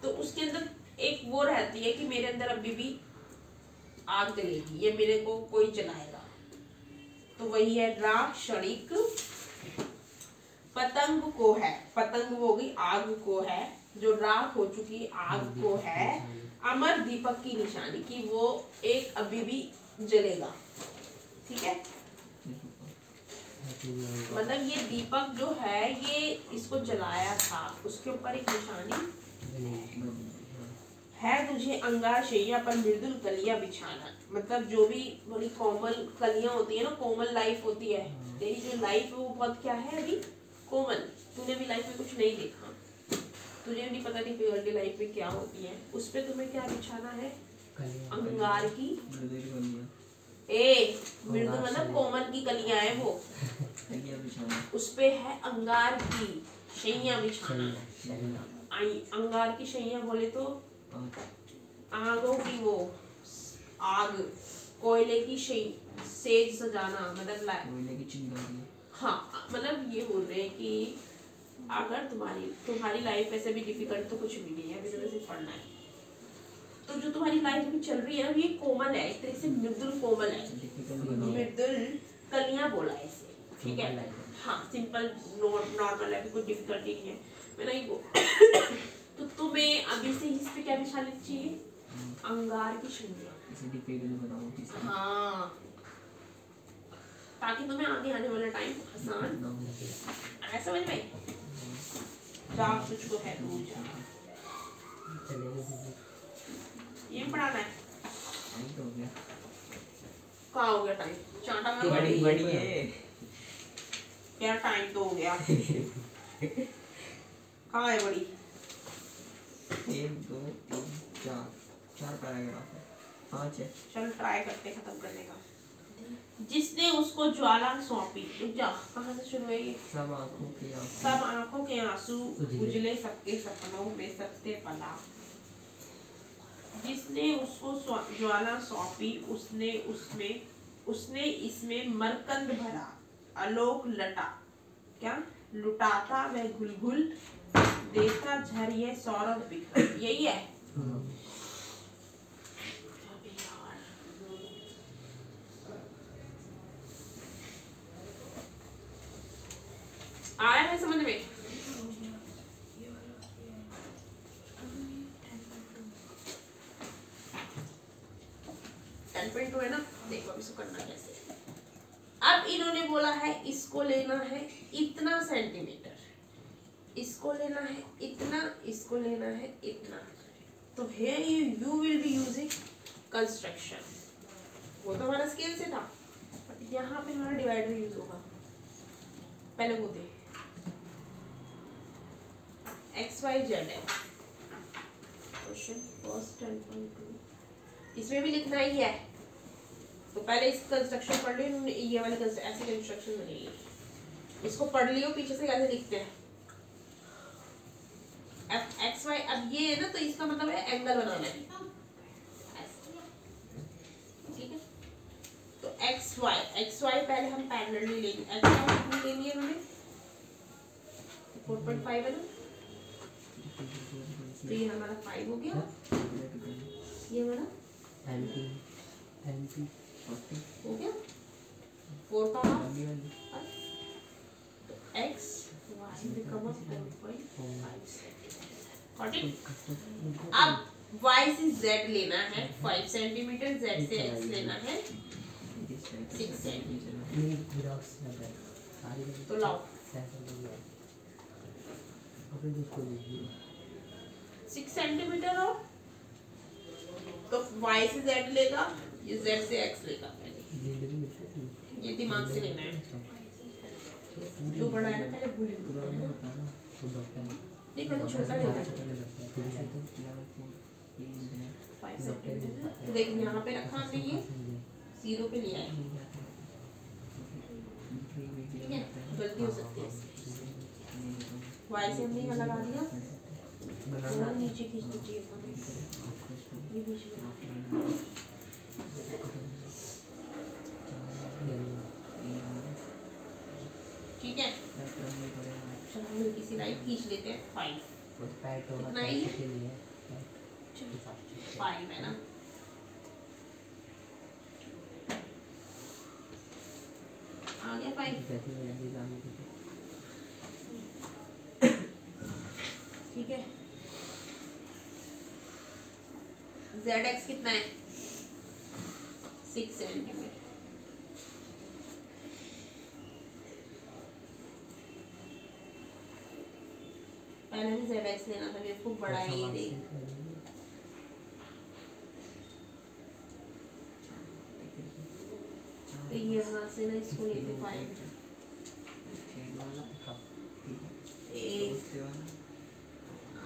तो उसके अंदर एक वो रहती है कि मेरे अंदर अभी भी आग जलेगी, ये मेरे को कोई जलाएगा। तो वही है राग क्षणिक पतंग को है, पतंग हो गई आग को है, जो राख हो चुकी आग को है अमर दीपक की निशानी, कि वो एक अभी भी जलेगा, ठीक है। मतलब ये दीपक जो है ये इसको जलाया था, उसके ऊपर एक निशानी है, तुझे अंगाशैया पर मृदुल कलियां बिछाना, मतलब जो भी बड़ी कोमल कलियां होती है ना, कोमल लाइफ होती है, तेरी जो लाइफ है वो बहुत क्या है अभी कोमल, तूने भी लाइफ में कुछ नहीं देखा, तुझे भी नहीं पता डिफिकल्टी लाइफ में क्या होती है, उस पे तुम्हें क्या बिछाना है, अंगार की मृदु मतलब कोमल की कलियां है वो, उस पे है अंगार की शैया बिछाना। अंगार की शैया बोले तो आगों की वो आग, कोयले की सेज सजाना, मतलब कोयले की चिंगारी। हाँ, मतलब ये बोल रहे हैं कि अगर तुम्हारी लाइफ ऐसे भी डिफिकल्ट तो कुछ भी नहीं है, अभी तुम्हें सिर्फ पढ़ना है, तो जो तुम्हारी लाइफ अभी चल रही है ना ये कोमल है, एक तरह से मृदुल कोमल है, मृदुल कलियां बोला है इसे, ठीक है। हाँ सिंपल नॉर्मल है, कोई डिफिकल्टी नहीं है, मैं नहीं तो तुम्हें अभी से इस पे क्या निशानी चाहिए? अंगार की शुरुआत। इसे डिफेक्ट बनाओ किस हाँ, ताकि तुम्हें आगे आने वाला टाइम आसान आया समझ में। जाग तुझको है तू जा, ये पढ़ाना है। तो हो गया कहाँ हो गया टाइम? चांटा मारो। बड़ी बड़ी है क्या टाइम तो हो गया। कहाँ है बड़ी? 1 2 3 4 पैराग्राफ है, 5 है। चल ट्राई करते खत्म करने का। जिसने उसको ज्वाला सौंपी, रुक जा, कहाँ से शुरू है ये? सब आंखों के आंसू, सब आंखों के आंसू उजले, सबके सपनों में सत्य पला। जिसने उसको ज्वाला सौंपी, उसने इसमें मरकंद भरा, आलोक लटा, क्या लुटाता वह गुलगुल, देता झर ये सौरभ बिखर। यही है। आया है समझ में? .2 है ना, देखो अब इसको करना कैसे है। अब इन्होंने बोला है इसको लेना है इतना सेंटीमीटर, इसको लेना है इतना, इसको लेना है इतना। तो here you will be using construction। वो तो हमारा स्केल से था, बट यहाँ पे हमारा डिवाइडर यूज होगा। पहले वो दे x y z है क्वेश्चन फर्स्ट 10.2, इसमें भी लिखना ही है। तो पहले इस कंस्ट्रक्शन पढ़ लियो, ये वाली ऐसी कंस्ट्रक्शन बनेगी, इसको पढ़ लियो पीछे से कैसे लिखते हैं। एफ एक्स वाई, अब ये है ना, तो इसका मतलब है एंगल बनाना है, ठीक है। तो एक्स वाई पहले हम पैरेलली लेंगे। एक्स वाई कितनी लेनी है हमें? 4.5 है ना, तो ये हमारा 5 हो गया, ये हमारा MP हो गया 4 का हाफ। तो x y become 4.5 got it. अब y से z लेना है 5 सेंटीमीटर, z से x लेना है 6 सेंटीमीटर। तो लाओ 6 सेंटीमीटर हो, तो y से z लेगा, ये z से x लेगा। ये दिमाग से लेना है, जो बड़ा है ना पहले भूल देखो, तो छोटा लेना है 5 सेंटीमीटर। तो देख यहाँ पे रखा हमने, ये 0 पे लिया है, ठीक है, गलती हो सकती है। y से हमने यहाँ लगा दिया, थोड़ा नीचे खींच दीजिए ये बीच में, ठीक है। चलो हम हल्की सी लाइन खींच लेते हैं 5, कितना है ये? 5 है ना। आ गया 5, ठीक है। ZX कितना है? 6 सेंटीमीटर। पहले भी ZX लेना था, मेरे को बड़ा है ये देख। तो ये यहाँ से ना इसको लेते 5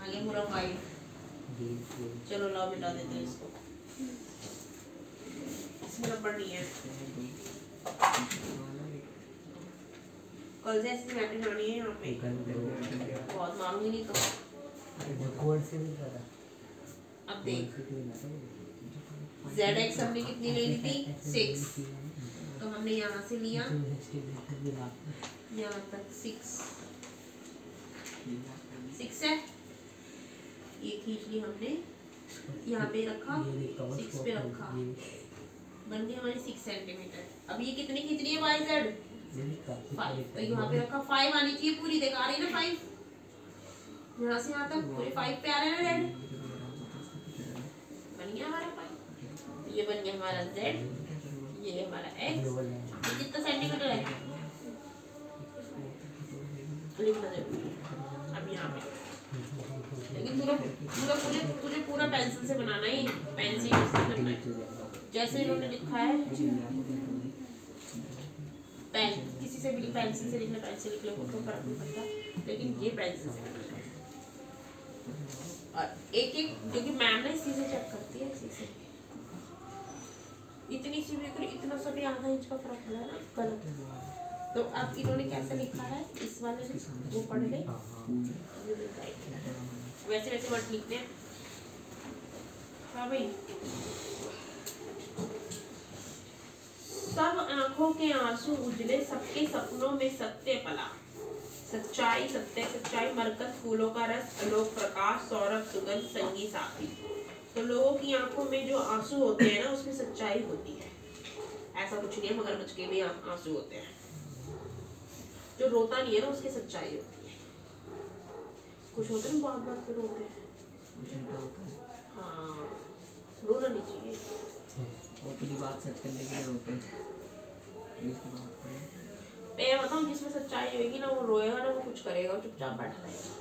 आगे पूरा 5। चलो लाओ मिटा देते हैं इसको, इसमें रबड़ नहीं है। कल से ऐसी मैट्रिक बनानी है यहाँ पे, बहुत मारूंगी नहीं तो। अब देख ZX हमने कितनी लेनी थी? 6, तो हमने यहाँ से लिया यहाँ तक 6 है, ये खींच ली हमने, यहाँ पे रखा 6 पे रखा, बन गई हमारी 6 सेंटीमीटर। अब ये कितनी खींचनी है YZ? 5, तो यहाँ पे रखा 5 आनी चाहिए पूरी, देख आ रही है ना 5। यहाँ से यहाँ तक पूरे 5 पे आ रहे हैं रेड। बन गया हमारा 5। ये बन गया हमारा Z, ये हमारा X। ये कितना सेंटीमीटर है लिखना जरूरी है अब यहाँ पे। लेकिन तुझे पूरा पेंसिल से बनाना है, पेंसिल से करना है जैसे इन्होंने लिखा है। पेन किसी से भी पेंसिल से लिखना, पेंसिल लिख लो तो फर्क नहीं पड़ता, लेकिन ये पेंसिल से करना है। और एक एक क्योंकि मैम ने इसी से चेक करती है, इसी से इतनी सी भी इतना सा भी आधा इंच का फर्क पड़ा ना गलत। तो अब इन्होंने कैसे लिखा है इस वाले से वो पढ़ ले, वैसे वैसे वर्ड लिखते हैं। हाँ भाई, सब आंखों के आंसू उजले, सबके सपनों में सत्य पला। सच्चाई सत्य सच्चाई मरकत फूलों का रस, आलोक प्रकाश सौरभ सुगंध संगी साथी। तो लोगों की आंखों में जो आंसू होते हैं ना उसमें सच्चाई होती है। ऐसा कुछ नहीं है, मगरमच्छ के भी आंसू होते हैं। जो रोता नहीं है ना उसकी सच्चाई होती है। कुछ होते हैं बात बात पे रोते हैं। हाँ, रोना नहीं चाहिए। वो अपनी बात सच करने के लिए रोते हैं। मैं बताऊं जिसमें सच्चाई होगी ना वो रोएगा ना, वो कुछ करेगा, चुपचाप बैठा रहेगा।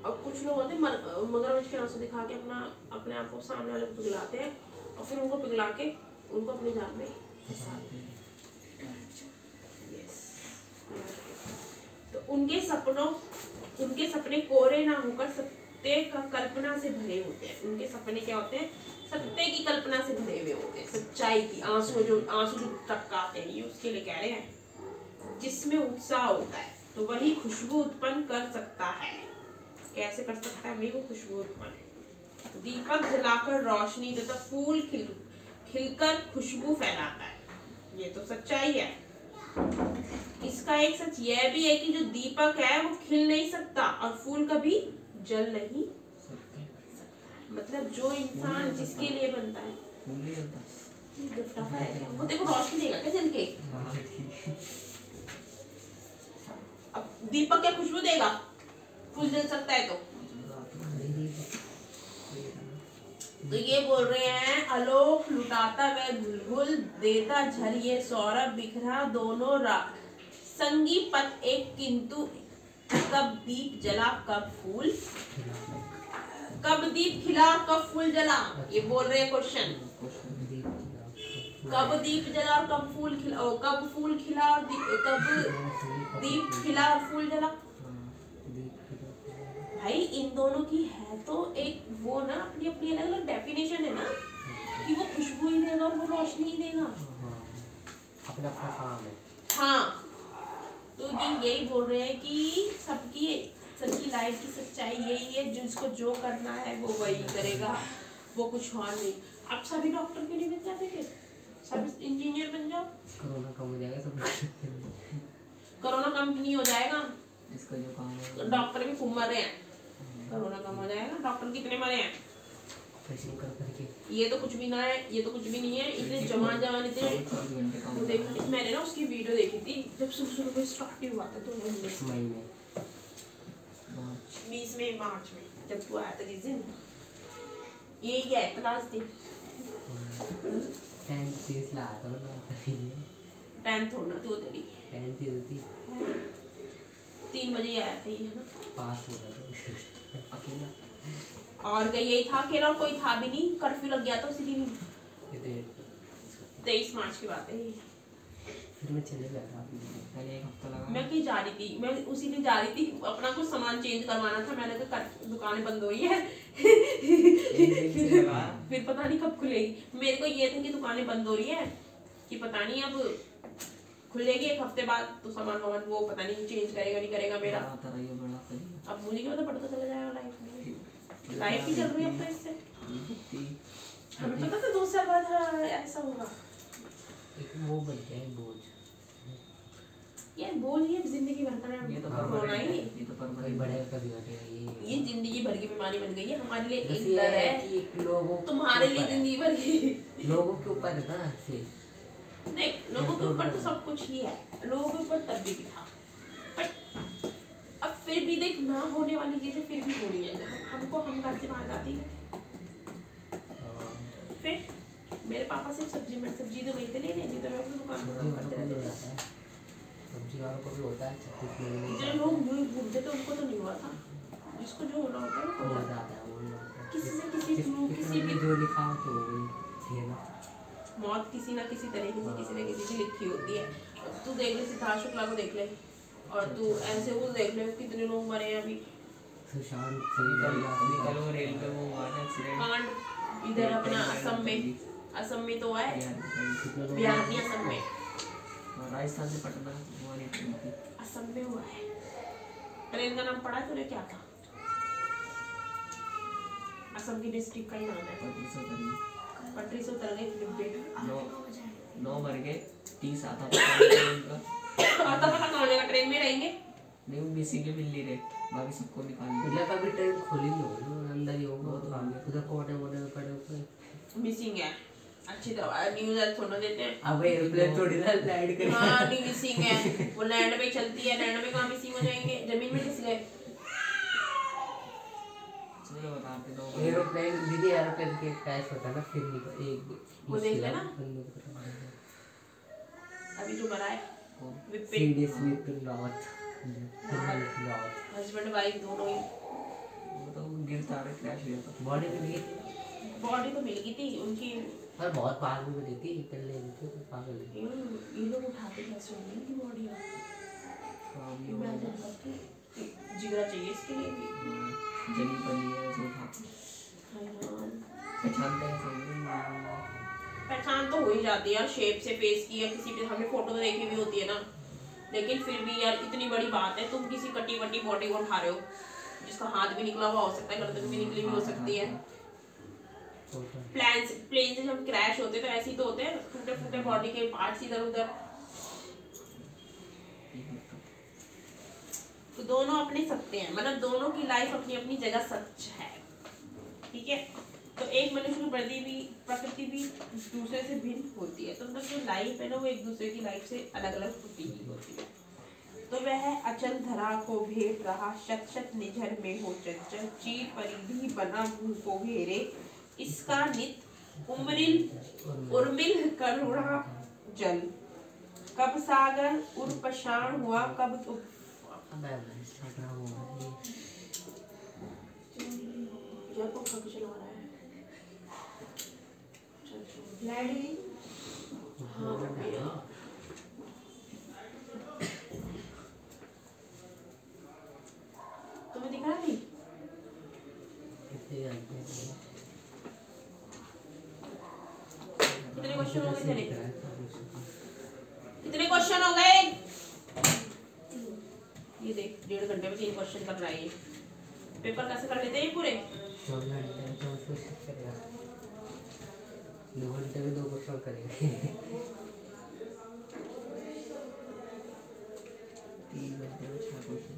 और कुछ लोग होते हैं मगरमच्छ के आंसू दिखा के अपने आप को सामने वाले को पिघलाते हैं और फिर उनको पिघला के उनको अपने जाल में फंसाते हैं। तो उनके सपने कोरे ना होकर सत्य का कल्पना से भरे होते हैं। उनके सपने क्या होते हैं? सत्य की कल्पना से भरे हुए होते हैं, सच्चाई की। आंसू जो टपकाते हैं ये उसके लिए कह रहे हैं। जिसमें उत्साह होता है तो वही खुशबू उत्पन्न कर सकता है। कैसे कर सकता है वही वो खुशबू उत्पन्न? दीपक जलाकर रोशनी तथा फूल खिलकर खुशबू फैलाता है। ये तो सच्चाई है। इसका एक सच यह भी है कि जो दीपक है वो खिल नहीं सकता और फूल कभी जल नहीं सकता। मतलब जो इंसान जिसके लिए बनता है वो देखो रोशनी देगा क्या जल के? अब दीपक क्या खुशबू देगा? फूल जल सकता है तो ये बोल रहे हैं आलोक लुटाता वह बुलबुल, देता झरिए सौरभ बिखरा दोनों संगी पथ एक, किंतु कब दीप जला कब फूल, कब दीप खिला कब फूल जला। ये बोल रहे हैं क्वेश्चन। कब दीप जला और कब फूल खिला, कब फूल खिला और कब दीप खिला और फूल जला। भाई इन दोनों की है तो एक वो ना अपनी अपनी अलग अलग डेफिनेशन है ना कि वो खुशबू ही देगा और वो रोशनी ही देगा। अपना अपना काम है। हाँ, तो ये यही बोल रहे हैं कि सबकी लाइफ की सच्चाई यही है। जिसको जो करना है वो वही करेगा, वो कुछ और नहीं। आप सभी डॉक्टर क्यों नहीं बन जाते? फिर सब इंजीनियर बन जाओ। कोरोना कम हो जाएगा सब। कोरोना कम नहीं हो जाएगा, इसका जो काम है डॉक्टर भी खूब मरे हैं। कोरोना कम हो जाएगा। डॉक्टर कितने मरे हैं? ये तो कुछ भी ना है, ये तो कुछ भी नहीं है। इतने जवान इतने वो देखा, मैंने ना उसकी वीडियो देखी थी जब शुरू में स्टार्ट हुआ था 2019 में 20 में मार्च में जब वो आया था जिस दिन। ये क्या है? क्लास थी 10th होना तो तेरी 3 बजे आया था ये, है ना? पास हो गया अकेला। और यही था अकेला, और कोई था भी नहीं। कर्फ्यू लग गया था उसी दिन। 23 मार्च की बात है ये। फिर मैं चले गया था। पहले एक हफ्ता लगा। मैं कहीं जा रही थी, मैं उसी दिन जा रही थी, अपना कुछ सामान चेंज करवाना था। मैंने कहा दुकानें बंद हो रही है फिर पता नहीं कब खुलेगी। मेरे को ये था कि दुकानें बंद हो रही है कि पता नहीं अब खुलेगी एक हफ्ते बाद, तो सामान वो पता नहीं चेंज करेगा नहीं करेगा मेरा। अब मुझे क्या पता चला जाएगा लाइफ में। लाइफ ही चल रही है अब तो इससे। हमें पता था 2 साल बाद ऐसा होगा। वो बन गया है बोझ। यार बोझ ये जिंदगी भर का ये तो होना ही नहीं। ये तो कभी बढ़ेगा कभी घटेगा। ये जिंदगी भर की बीमारी बन गई है हमारे लिए। बस एक ये डर है है कि लोगों तुम्हारे लिए जिंदगी भर की। लोगों के ऊपर है ना से। देख लोगों के ऊपर तो सब कुछ ही है, लोगों के ऊपर तब भी था। बट अब फिर भी देख ना होने वाली चीजें फिर भी हो रही है। हमको हम घर से बाहर जाती है, फिर मेरे पापा सिर्फ सब्जी तो नहीं थे लेने, नहीं तो मैं अपनी दुकान पर काम करते रहते थे। सब्जी वालों को भी होता है 36 महीने जो लोग घूमते थे उनको तो नहीं हुआ था, जिसको जो होना होता है वो हो जाता है। किसी न किसी भी जो लिखा हो तो वही है ना। मौत किसी ना किसी तरीके से किसी न किसी की लिखी होती है। तू देख ले सिद्धार्थ शुक्ला को देख ले, और तू ऐसे वो देख ले कितने लोग मरे हैं अभी। सुशांत कल वो रेल पे वो हुआ था एक्सीडेंट कांड इधर अपना असम में तो हुआ है, बिहार नहीं असम में, राजस्थान से पटना हुआ नहीं ट्रेन थी। असम में हुआ है। ट्रेन का नाम पढ़ा तूने क्या था? असम की डिस्ट्रिक्ट का ही नाम है। पटरी से उतर गए डिब्बे, 9 मर गए, 30 आता पता कहाँ जाएगा? ट्रेन में रहेंगे नहीं, वो मिसिंग के मिल नहीं रहे, बाकी सबको निकाल दिया। इधर का भी ट्रेन खुली नहीं होगी, अंदर ही होगा तो आगे उधर कोटे पड़े ऊपर मिसिंग है। अच्छी तरह न्यूज़ आज सुनने देते हैं। अब एयरप्लेन थोड़ी ना लैंड करे। हाँ नहीं मिसिंग है, वो लैंड पे चलती है, लैंड में कहाँ मिसिंग हो जाएंगे? जमीन में किस गए? चलो बताते दो। एयरप्लेन दीदी एयरप्लेन के क्रैश होता है ना, फिर नहीं एक वो देख लेना अभी जो मरा है विपिन, सीरियसली तो नॉट हस्बैंड वाइफ दोनों ही। वो तो गिरता रहा क्रैश हुआ था। बॉडी भी मिली थी, बॉडी तो मिल गई थी उनकी, पर बहुत पास में मिली थी, निकल ले थी तो पागल है। ये लोग उठाते कैसे होंगे इनकी बॉडी? जिगरा चाहिए इसके लिए भी। जली पली है जो उठाते पहचानते हैं सब। पहचान तो हो ही जाती है यार, शेप से, फेस की, या किसी पे हमने फोटो तो देखी भी होती है ना। लेकिन फिर भी यार इतनी बड़ी बात है, तुम किसी कटी वटी बॉडी को उठा रहे हो जिसका हाथ भी निकला हुआ हो सकता है, गर्दन भी निकली हुई हो सकती है। प्लेन से जब क्रैश होते तो ऐसे ही तो होते हैं, टूटे फूटे बॉडी के पार्ट्स इधर उधर। तो दोनों अपने सत्य हैं, मतलब दोनों की लाइफ अपनी अपनी जगह सच है, ठीक है। तो एक मनुष्य की प्रकृति भी दूसरे से भिन्न होती है, तो मतलब जो लाइफ है ना वो एक दूसरे की लाइफ से अलग अलग होती ही होती है। तो वह अचल धरा को भेद रहा, शत शत निझर में हो चंचल, चीर परिधि बना भूखो घेरे, इसका नित उर्मिल करुणा जल, कब सागर उर्पशान हुआ, कब चला रहा है लैडी। हाँ तुम्हें दिख रहा नहीं? कितने क्वेश्चन हो गए तेरे? कितने क्वेश्चन हो गए? ये देख 1.5 घंटे में 3 क्वेश्चन कर रहा है ये। पेपर कैसे कर लेते हैं ये पूरे? 2 घंटे में 2 क्वेश्चन करेंगे। 3 घंटे में 6 क्वेश्चन,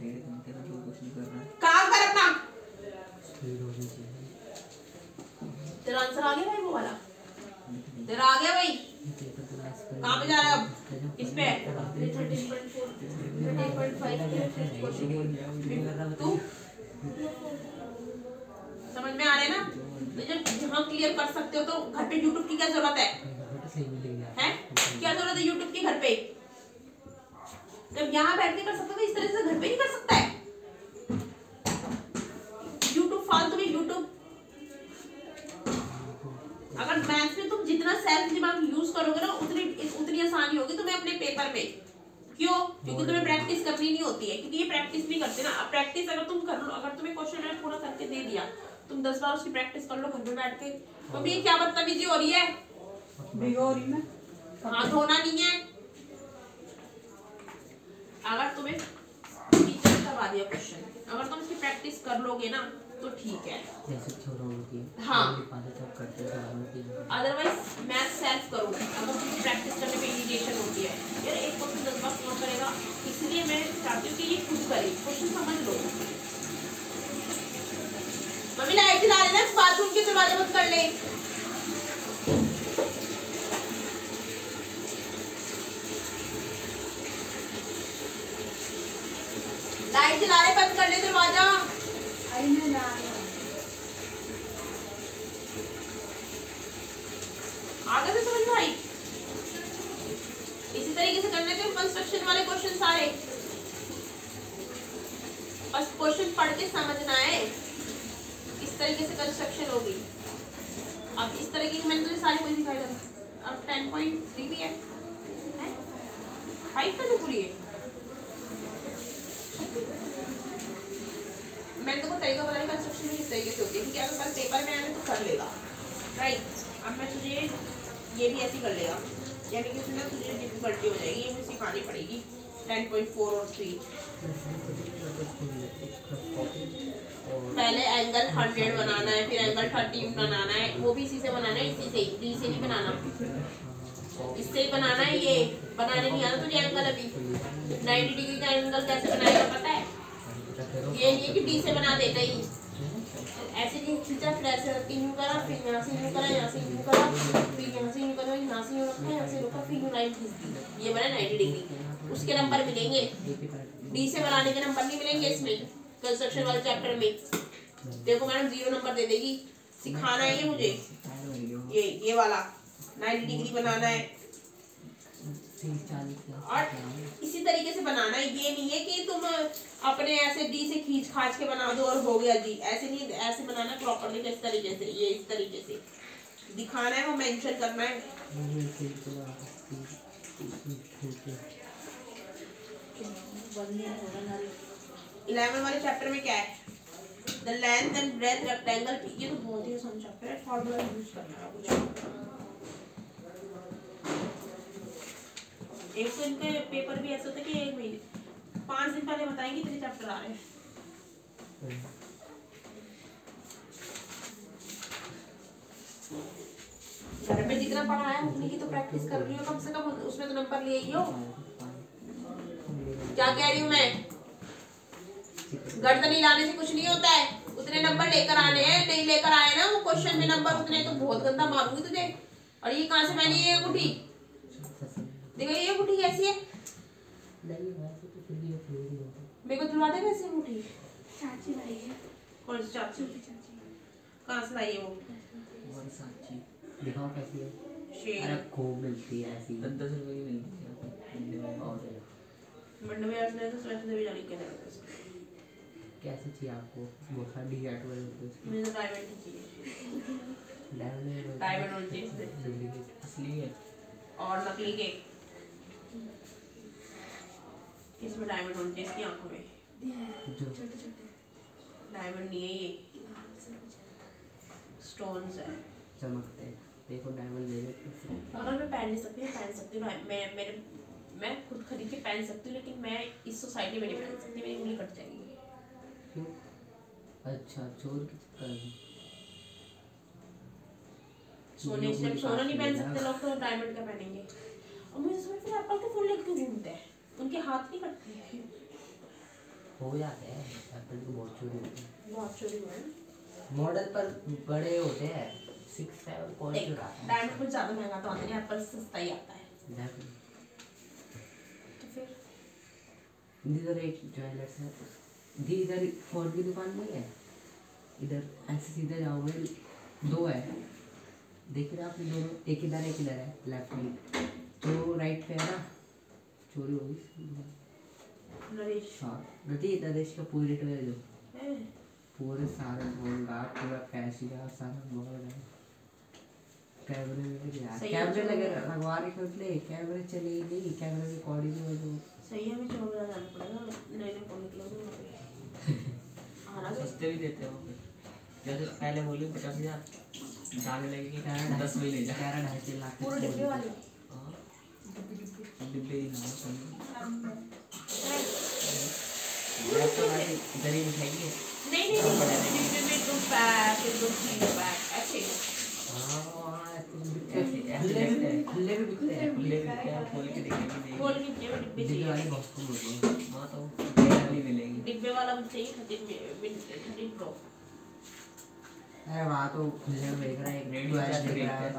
1.5 घंटे में 2 क्वेश्चन कर रहा है। काम कर अपना। स्पीड होनी चाहिए। तेरा आंसर आ गया भाई वो वाला? तेरा आ गया भाई? कहाँ पे जा रहा है अब? इस पे 13.5 तू समझ में आ रहा है ना? जब यहाँ क्लियर कर सकते हो तो घर पे YouTube की क्या जरूरत है? हैं? क्या जरूरत है YouTube की घर पे? जब यहाँ बैठ के कर सकते हो तो इस तरह से घर पे नहीं कर सकता है? YouTube फालतू में YouTube। अगर मैथ्स में तुम जितना सेल्फ दिमाग यूज करोगे ना उतनी आसानी होगी तुम्हें अपने पेपर में। क्यों? क्योंकि तुम्हें प्रैक्टिस करनी नहीं होती है, क्योंकि ये प्रैक्टिस नहीं करते ना। अब प्रैक्टिस अगर तुम कर लो, अगर तुम्हें क्वेश्चन मैं पूरा करके दे दिया, तुम 10 बार उसकी प्रैक्टिस कर लो घर में बैठ के। तो ये क्या बदतमीजी हो रही है? भिगोरी में हाथ धोना नहीं है। अगर तुम्हें टीचर ने करवा दिया क्वेश्चन, अगर तुम इसकी प्रैक्टिस कर लोगे ना तो ठीक है। जैसे छोरा होती है हाँ। करते हैं। अदरवाइज मैथ सेल्फ करो, अगर तुम प्रैक्टिस करने में इरिटेशन होती है यार, एक क्वेश्चन 10 बार कौन करेगा? इसलिए मैं चाहती हूँ कि ये खुद करे, क्वेश्चन समझ लो। मम्मी लाइट जला लेना, बाथरूम के दरवाजे बंद कर ले। आगे से समझ में आई? इसी तरीके से करने थे कंस्ट्रक्शन वाले क्वेश्चन सारे, बस क्वेश्चन पढ़ के समझना है। इस तरीके से कंस्ट्रक्शन होगी। अब इस तरीके की मैंने तो सारी कोई दिखाई था। अब 10.3 भी है 5 का जो पूरी है। मैंने तो तरीका बताया कंस्ट्रक्शन में किस तरीके से होती है, क्योंकि अगर कल पेपर में आने तो कर लेगा, राइट। अब मैं तुझे ये भी ऐसे कर लेगा, यानी कि उसमें तुझे डिफिकल्टी हो जाएगी, ये मुझे सिखानी पड़ेगी 10.4 और 3। पहले एंगल 100 बनाना है, फिर एंगल 30 बनाना है, वो भी इसी से बनाना है, इसी से, डी से नहीं बनाना, इससे ही बनाना है। ये बनाने नहीं आता तुझे एंगल। अभी 90 डिग्री का एंगल कैसे बनाएगा पता है? ये नहीं कि डी से बना देता ही, ऐसे नहीं खींचा, फिर ऐसे रख के यूं करा, फिर यहाँ से यूं करा, यहाँ से यूं करा, फिर यहाँ से यूं करा, यहाँ से यूं रखा, यहाँ से रुका, फिर यूं लाइन खींच दी, ये बना 90 डिग्री। उसके नंबर मिलेंगे, डी से बनाने के नंबर नहीं मिलेंगे इसमें, कंस्ट्रक्शन वाले चैप्टर में। देखो मैडम 0 नंबर दे देगी। सिखाना है ये मुझे, ये वाला 90 डिग्री बनाना है, और इसी तरीके से बनाना है। ये नहीं है कि तुम अपने ऐसे डी से खींच खाच के बना दो और हो गया जी, ऐसे नहीं, ऐसे बनाना प्रॉपर्ली किस तरीके से, ये इस तरीके से दिखाना है, वो मेंशन करना है। 11 वाले चैप्टर में क्या है? The length and breadth rectangle. ये तो बहुत ही आसान चैप्टर है, फार्मूला यूज करना है कुछ। एक तो इनके पेपर भी ऐसे होते कि 1 महीने 5 दिन पहले बताएंगे तेरे चैप्टर आ रहे हैं। घर में जितना पढ़ा है उतनी की तो प्रैक्टिस कर रही हो, कम से कम उसमें तो नंबर ले ही हो। क्या कह रही हूँ मैं? गर्दन हिलाने से कुछ नहीं होता है, उतने नंबर लेकर आने हैं। नहीं लेकर आए ना वो क्वेश्चन में नंबर उतने, तो बहुत गंदा मारूंगी तुझे। और ये कहाँ से मैंने ये अंगूठी देखो, ये अंगूठी कैसी है? मेरे को दिलवा दे वैसे अंगूठी। चाची लाई है। कौन सी चाची? कहाँ से लाई है वो? दिखाओ कैसी है। शेर। अरे खूब मिलती है ऐसी। 10 रुपए की मिलती है और मंडे में यार तो स्वेटर से भी जाने के लिए कैसे चाहिए आपको? वो खाली हैट वाले मुझे तो डायमंड चाहिए। डायमंड होना चाहिए असली है और नकली के। इसमें डायमंड होना चाहिए, इसकी आंखों में डायमंड नहीं है, ये स्टोन्स है, चमकते हैं। देखो डायमंड ले लेते। अगर मैं पहन सकती हूँ, मैं खुद खरीद के पहन सकती हूँ, लेकिन मैं इस सोसाइटी में नहीं पहन सकती, मेरी उंगली कट जाएगी। क्यों? अच्छा, चोर के चक्कर में सोने से सोना नहीं पहन सकते लोग, तो डायमंड का पहनेंगे। और मुझे समझ में एप्पल के फूल लेके घूमते हैं, उनके हाथ नहीं कटते। हो जाते हैं एप्पल को, बहुत चोरी होती है। बहुत चोरी हुआ है। मॉडल पर बड़े होते हैं 6-7 कौन चुराता है? डायमंड कुछ ज़्यादा महंगा तो आता नहीं, एप्पल सस्ता ही आता है। तो फिर इधर एक ज्वेलर्स है, इधर फोन की दुकान नहीं है, इधर ऐसे सीधे जाओगे 2 है, देख रहे आपने दोनों, एक इधर है लेफ्ट में, तो राइट पे है ना, चोरी होगी। नरेश। हाँ नरेश का पूरी रेट में जो पूरे सारे फोन का पूरा कैश का सारा मोबाइल है, कैमरे में भी यार कैमरे लगे लगवा रहे थे, कैमरे चले ही नहीं, कैमरे रिकॉर्डिंग में जो सही है। हमें 14 जाना पड़ेगा, नए फोन निकलोगे आना सस्ते भी देते हैं वहाँ पे। जैसे पहले बोली 50,000 जाने लगेगी 10 में ले जा, 2.5 लाख पूरे डिब्बे वाले। डिब्बे ही ना सुन इधर ही मिठाई नहीं डिब्बे में 2 पैक 3 पैक ऐसे। खुले भी बिकते हैं, खुले भी क्या खोल के देखेंगे, खोल के डिब्बे डिब्बे वाले चाहिए। बहुत कम होते हैं। हाँ तो नहीं मिलेंगी। डिब्बे वाला मुझे चाहिए 13 प्रो। अरे वहाँ तो खुले में बेच रहा है, रेडी 12 चार्ज बेच रहा है,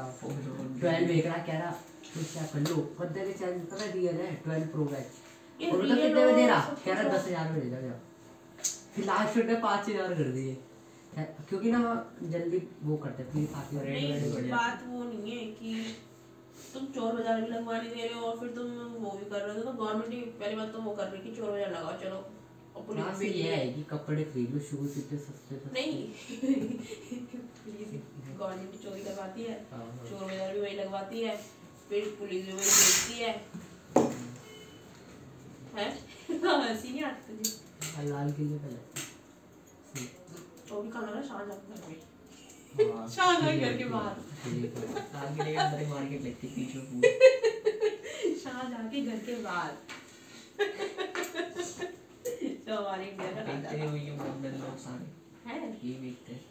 12 बेच रहा, कह रहा कुछ क्या कर लो, पता के चार्ज पता दिया जाए 12 प्रो मैक्स, और मतलब कितने में दे रहा, कह रहा 10,000 में दे जाओ। फिर लास्ट में 5,000 कर दिए, क्योंकि ना जल्दी वो करते फ्लिप आती है रेडी नहीं बढ़िया। बात वो नहीं है कि तुम चोर बाजार भी लगवा नहीं दे रहे हो और फिर तुम वो भी कर रहे हो। तो गवर्नमेंट ही पहली बात तो वो कर रही है कि चोर बाजार लगाओ चलो, और पुलिस हाँ भी ये है कि कपड़े खरीद लो शूज इतने सस्ते सस्ते। नहीं गवर्नमेंट चोरी करवाती है, हाँ, चोर बाजार भी वही लगवाती है, फिर पुलिस भी वही देखती है। हंसी नहीं आती तुझे? लाल किले पे लगता वो भी कहाँ लगा? शाहजहां के घर में, हाँ, शाहजहां के घर के बाहर, लाल किले के अंदर ही मार्केट लगती है पीछे पूरी। शाहजहां के घर के बाहर। तो हमारे इंडिया का राजा देखते था। हुए ये बंदर लोग सारे है ये देखते हैं।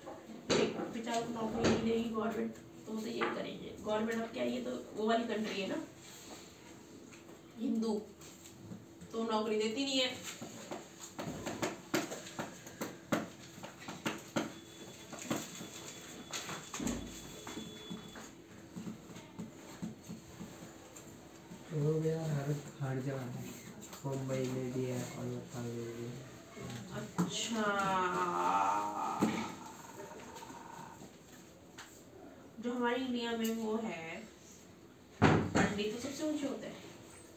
एक बेचारों को नौकरी नहीं देगी गवर्नमेंट, तो वो तो ये करेंगे। गवर्नमेंट अब क्या, ये तो वो वाली कंट्री है ना हिंदू, तो नौकरी देती नहीं है। वो भी यार हर जगह है, मुंबई में भी है कोलकाता में भी है। अच्छा, जो हमारे इंडिया में वो है पंडित, तो सबसे ऊंचे होते हैं,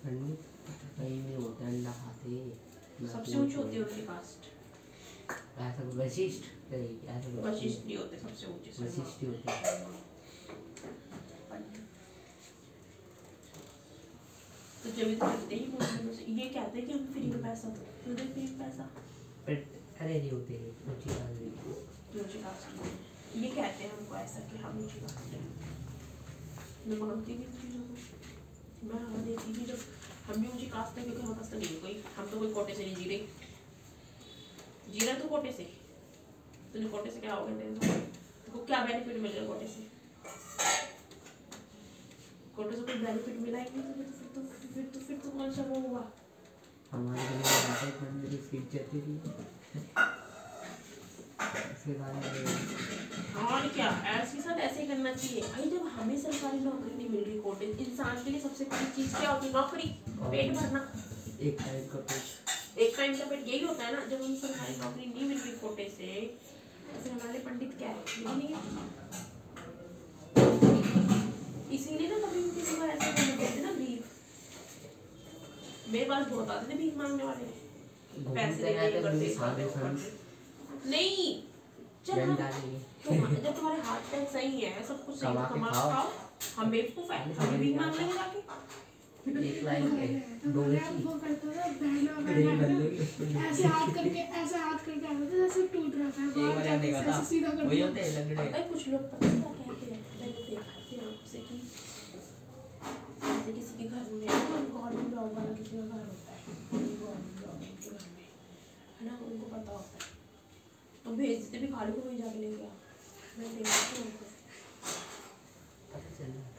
पंडित कहीं नहीं होते, अंडा खाते सबसे ऊंचे होती है उनकी कास्ट। ऐसा वशिष्ठ ऐसा वशिष्ठ नहीं होते सबसे ऊंचे, वशिष्ठ ही होते हैं। तो जब भी तो करते ही बोलते हैं, ये कहते हैं कि हम फ्री में पैसा दो, तो दे फ्री में पैसा। अरे नहीं होते ऊंची कास्ट ऊंची कास्ट में ये कहते हैं हमको ऐसा कि हम ऊंची कास्ट हैं। मैं मानती भी चीज़ों को, मैं हाँ देती भी, जब हम भी ऊंची कास्ट है, क्योंकि हमारे पास तो नहीं है कोई, हम तो कोई कोटे से नहीं जी रहे। जी रहा तो कोटे से, तूने कोटे से क्या हो गया, तेरे क्या बेनिफिट मिल रहा कोटे से? कोटे से कोई बेनिफिट मिला ही नहीं, तो फिर तो कौन सा वो हुआ? हमारे गली में मेरी सीट चलती थी इसके बाद और क्या, ऐसे साथ ऐसे ही करना चाहिए भाई। जब हमें सरकारी नौकरी नहीं मिल रही, कोटे इंसान के लिए सबसे बड़ी चीज क्या होती है? नौकरी, पेट भरना, एक टाइम का पेट। एक टाइम का पेट, यही होता है ना। जब हम सरकारी नौकरी नहीं मिल रही कोटे से, तो फिर हमारे पंडित क्या है? यही नहीं है। इसीलिए ना कभी किसी बार ऐसा करना पड़ते ना, भीख। मेरे पास बहुत आते थे भीख मांगने वाले, पैसे देने करते नहीं। जब तुम्हारे हाथ पैर सही है, सब कुछ सही है, कमा के खाओ। हम बेवकूफ है, हम भीख मांग लेंगे जाके। एक लाइन है दो वो करता था बहना ऐसे हाथ करके ऐसे आता था जैसे टूट रहा था, एक बार याद नहीं ऐसे था सीधा कर वही दिया। होते हैं लंगड़े। पता है कुछ लोग पता है क्या कहते हैं? मैंने देखा है आँखों से कि जैसे किसी के घर में गवर्नमेंट जॉब वाला किसी का घर होता है, गवर्नमेंट जॉब उनके घर में है ना, उनको पता होता है, तो भेज देते भी खाली को वही जाके ले गया। मैं देखती हूँ उनको। पता चल रहा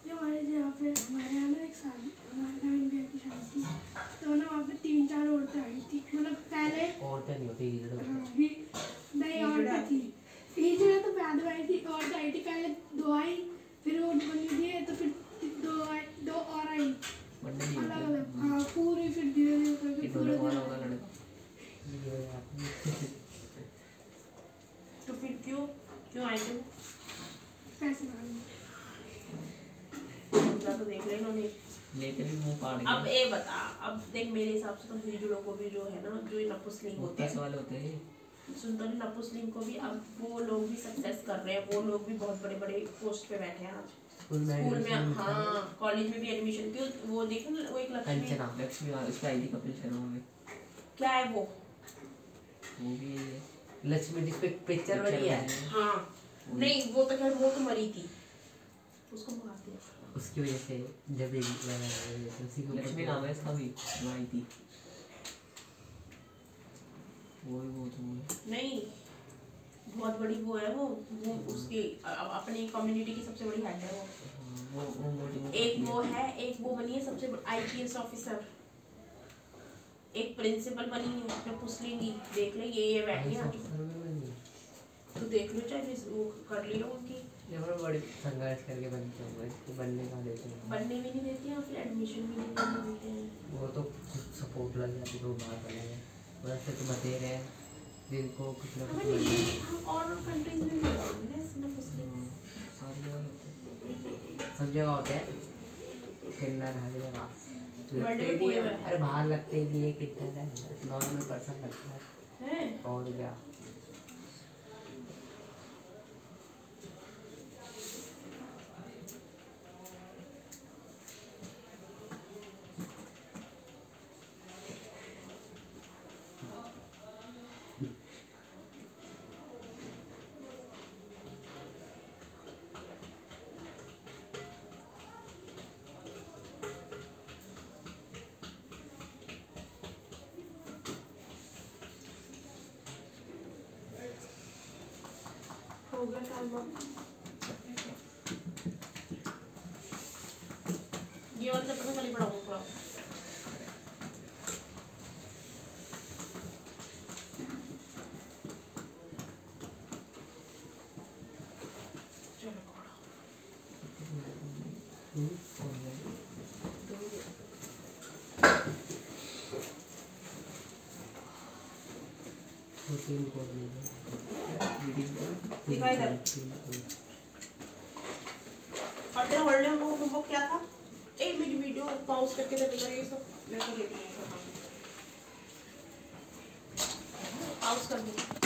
जो हमारे यहाँ पे हमारे यहाँ ना एक शादी, हमारे नवीन भैया की शादी थी, तो ना वहाँ पे 3-4 औरतें आई थी। मतलब पहले औरतें नहीं होती नहीं औरतें थी, हीजड़ा तो बाद में आई थी, औरतें आई थी। पहले 2 आई, फिर वो बनी दिए, तो फिर 2 और आई मंडली अलग अलग। हाँ पूरी फिर धीरे धीरे करके पूरे वाला होगा लड़का। तो फिर क्यों क्यों आए थे? पैसे मांगे। तो देख ले इन्होंने। लेते भी मुंह फाड़ अब के ये बता, अब देख मेरे हिसाब से तो हिजड़ों को भी जो है ना, जो ये नपुंसकलिंग होते पैसे हैं, वाले होते हैं। सुन तो नपुंसकलिंग को भी अब वो लोग भी सक्सेस कर रहे हैं, वो लोग भी बहुत बड़े बड़े पोस्ट पे बैठे हैं आज। स्कूल में, हाँ कॉलेज में भी एडमिशन, क्यों वो देखो ना, वो एक लक्ष्मी, लक्ष्मी उसका आई थी कपिल शर्मा में। क्या है वो भी लक्ष्मी जिस पे पिक्चर बनी है, हाँ नहीं वो तो खैर वो तो मरी थी, उसको मार दिया। उसकी वजह से जब उसी को लक्ष्मी नाम है इसका भी, वो आई थी। वो तो नहीं बहुत बड़ी वो है, वो उसकी अपनी कम्युनिटी की सबसे बड़ी हेड है वो। एक वो है, एक वो बनी है सबसे IPS ऑफिसर, एक प्रिंसिपल बनी है नपुंसकलिंग। देख ले ये बैठी है, तो देख लो चाहे वो कर लियो उनकी। बड़ी संघर्ष करके बनते होंगे, इसको बनने का देते हैं, बनने भी नहीं देती हैं, फिर एडमिशन भी नहीं करने देते हैं। वो तो सपोर्ट लग जाती है, वो बात अलग है। वैसे तो बते रहे हैं दिन को कुछ ना कुछ हमें मिल नहीं, जाए। हम और कंट्रीज में भी होंगे ना मुस्लिम। सारी जगह होते सब जगह होते हैं, किन्नर हर जगह World लगते में ही कोई है। है। अरे बाहर लगते ही नहीं है, किन्नर है, नॉर्मल पर्सन लगता है हैं? और क्या। हो गया टाइम अब। ये वाला चैप्टर मैं कल ही पढ़ाऊंगा पूरा। चलो पढ़ो। प्रोटीन को भी दिखाई दे। और तेरा वर्ल्ड में होमवर्क क्या था? एक मेरी वीडियो पॉज करके देगा ये सब। मैं तो देखी नहीं। पॉज कर दूँ।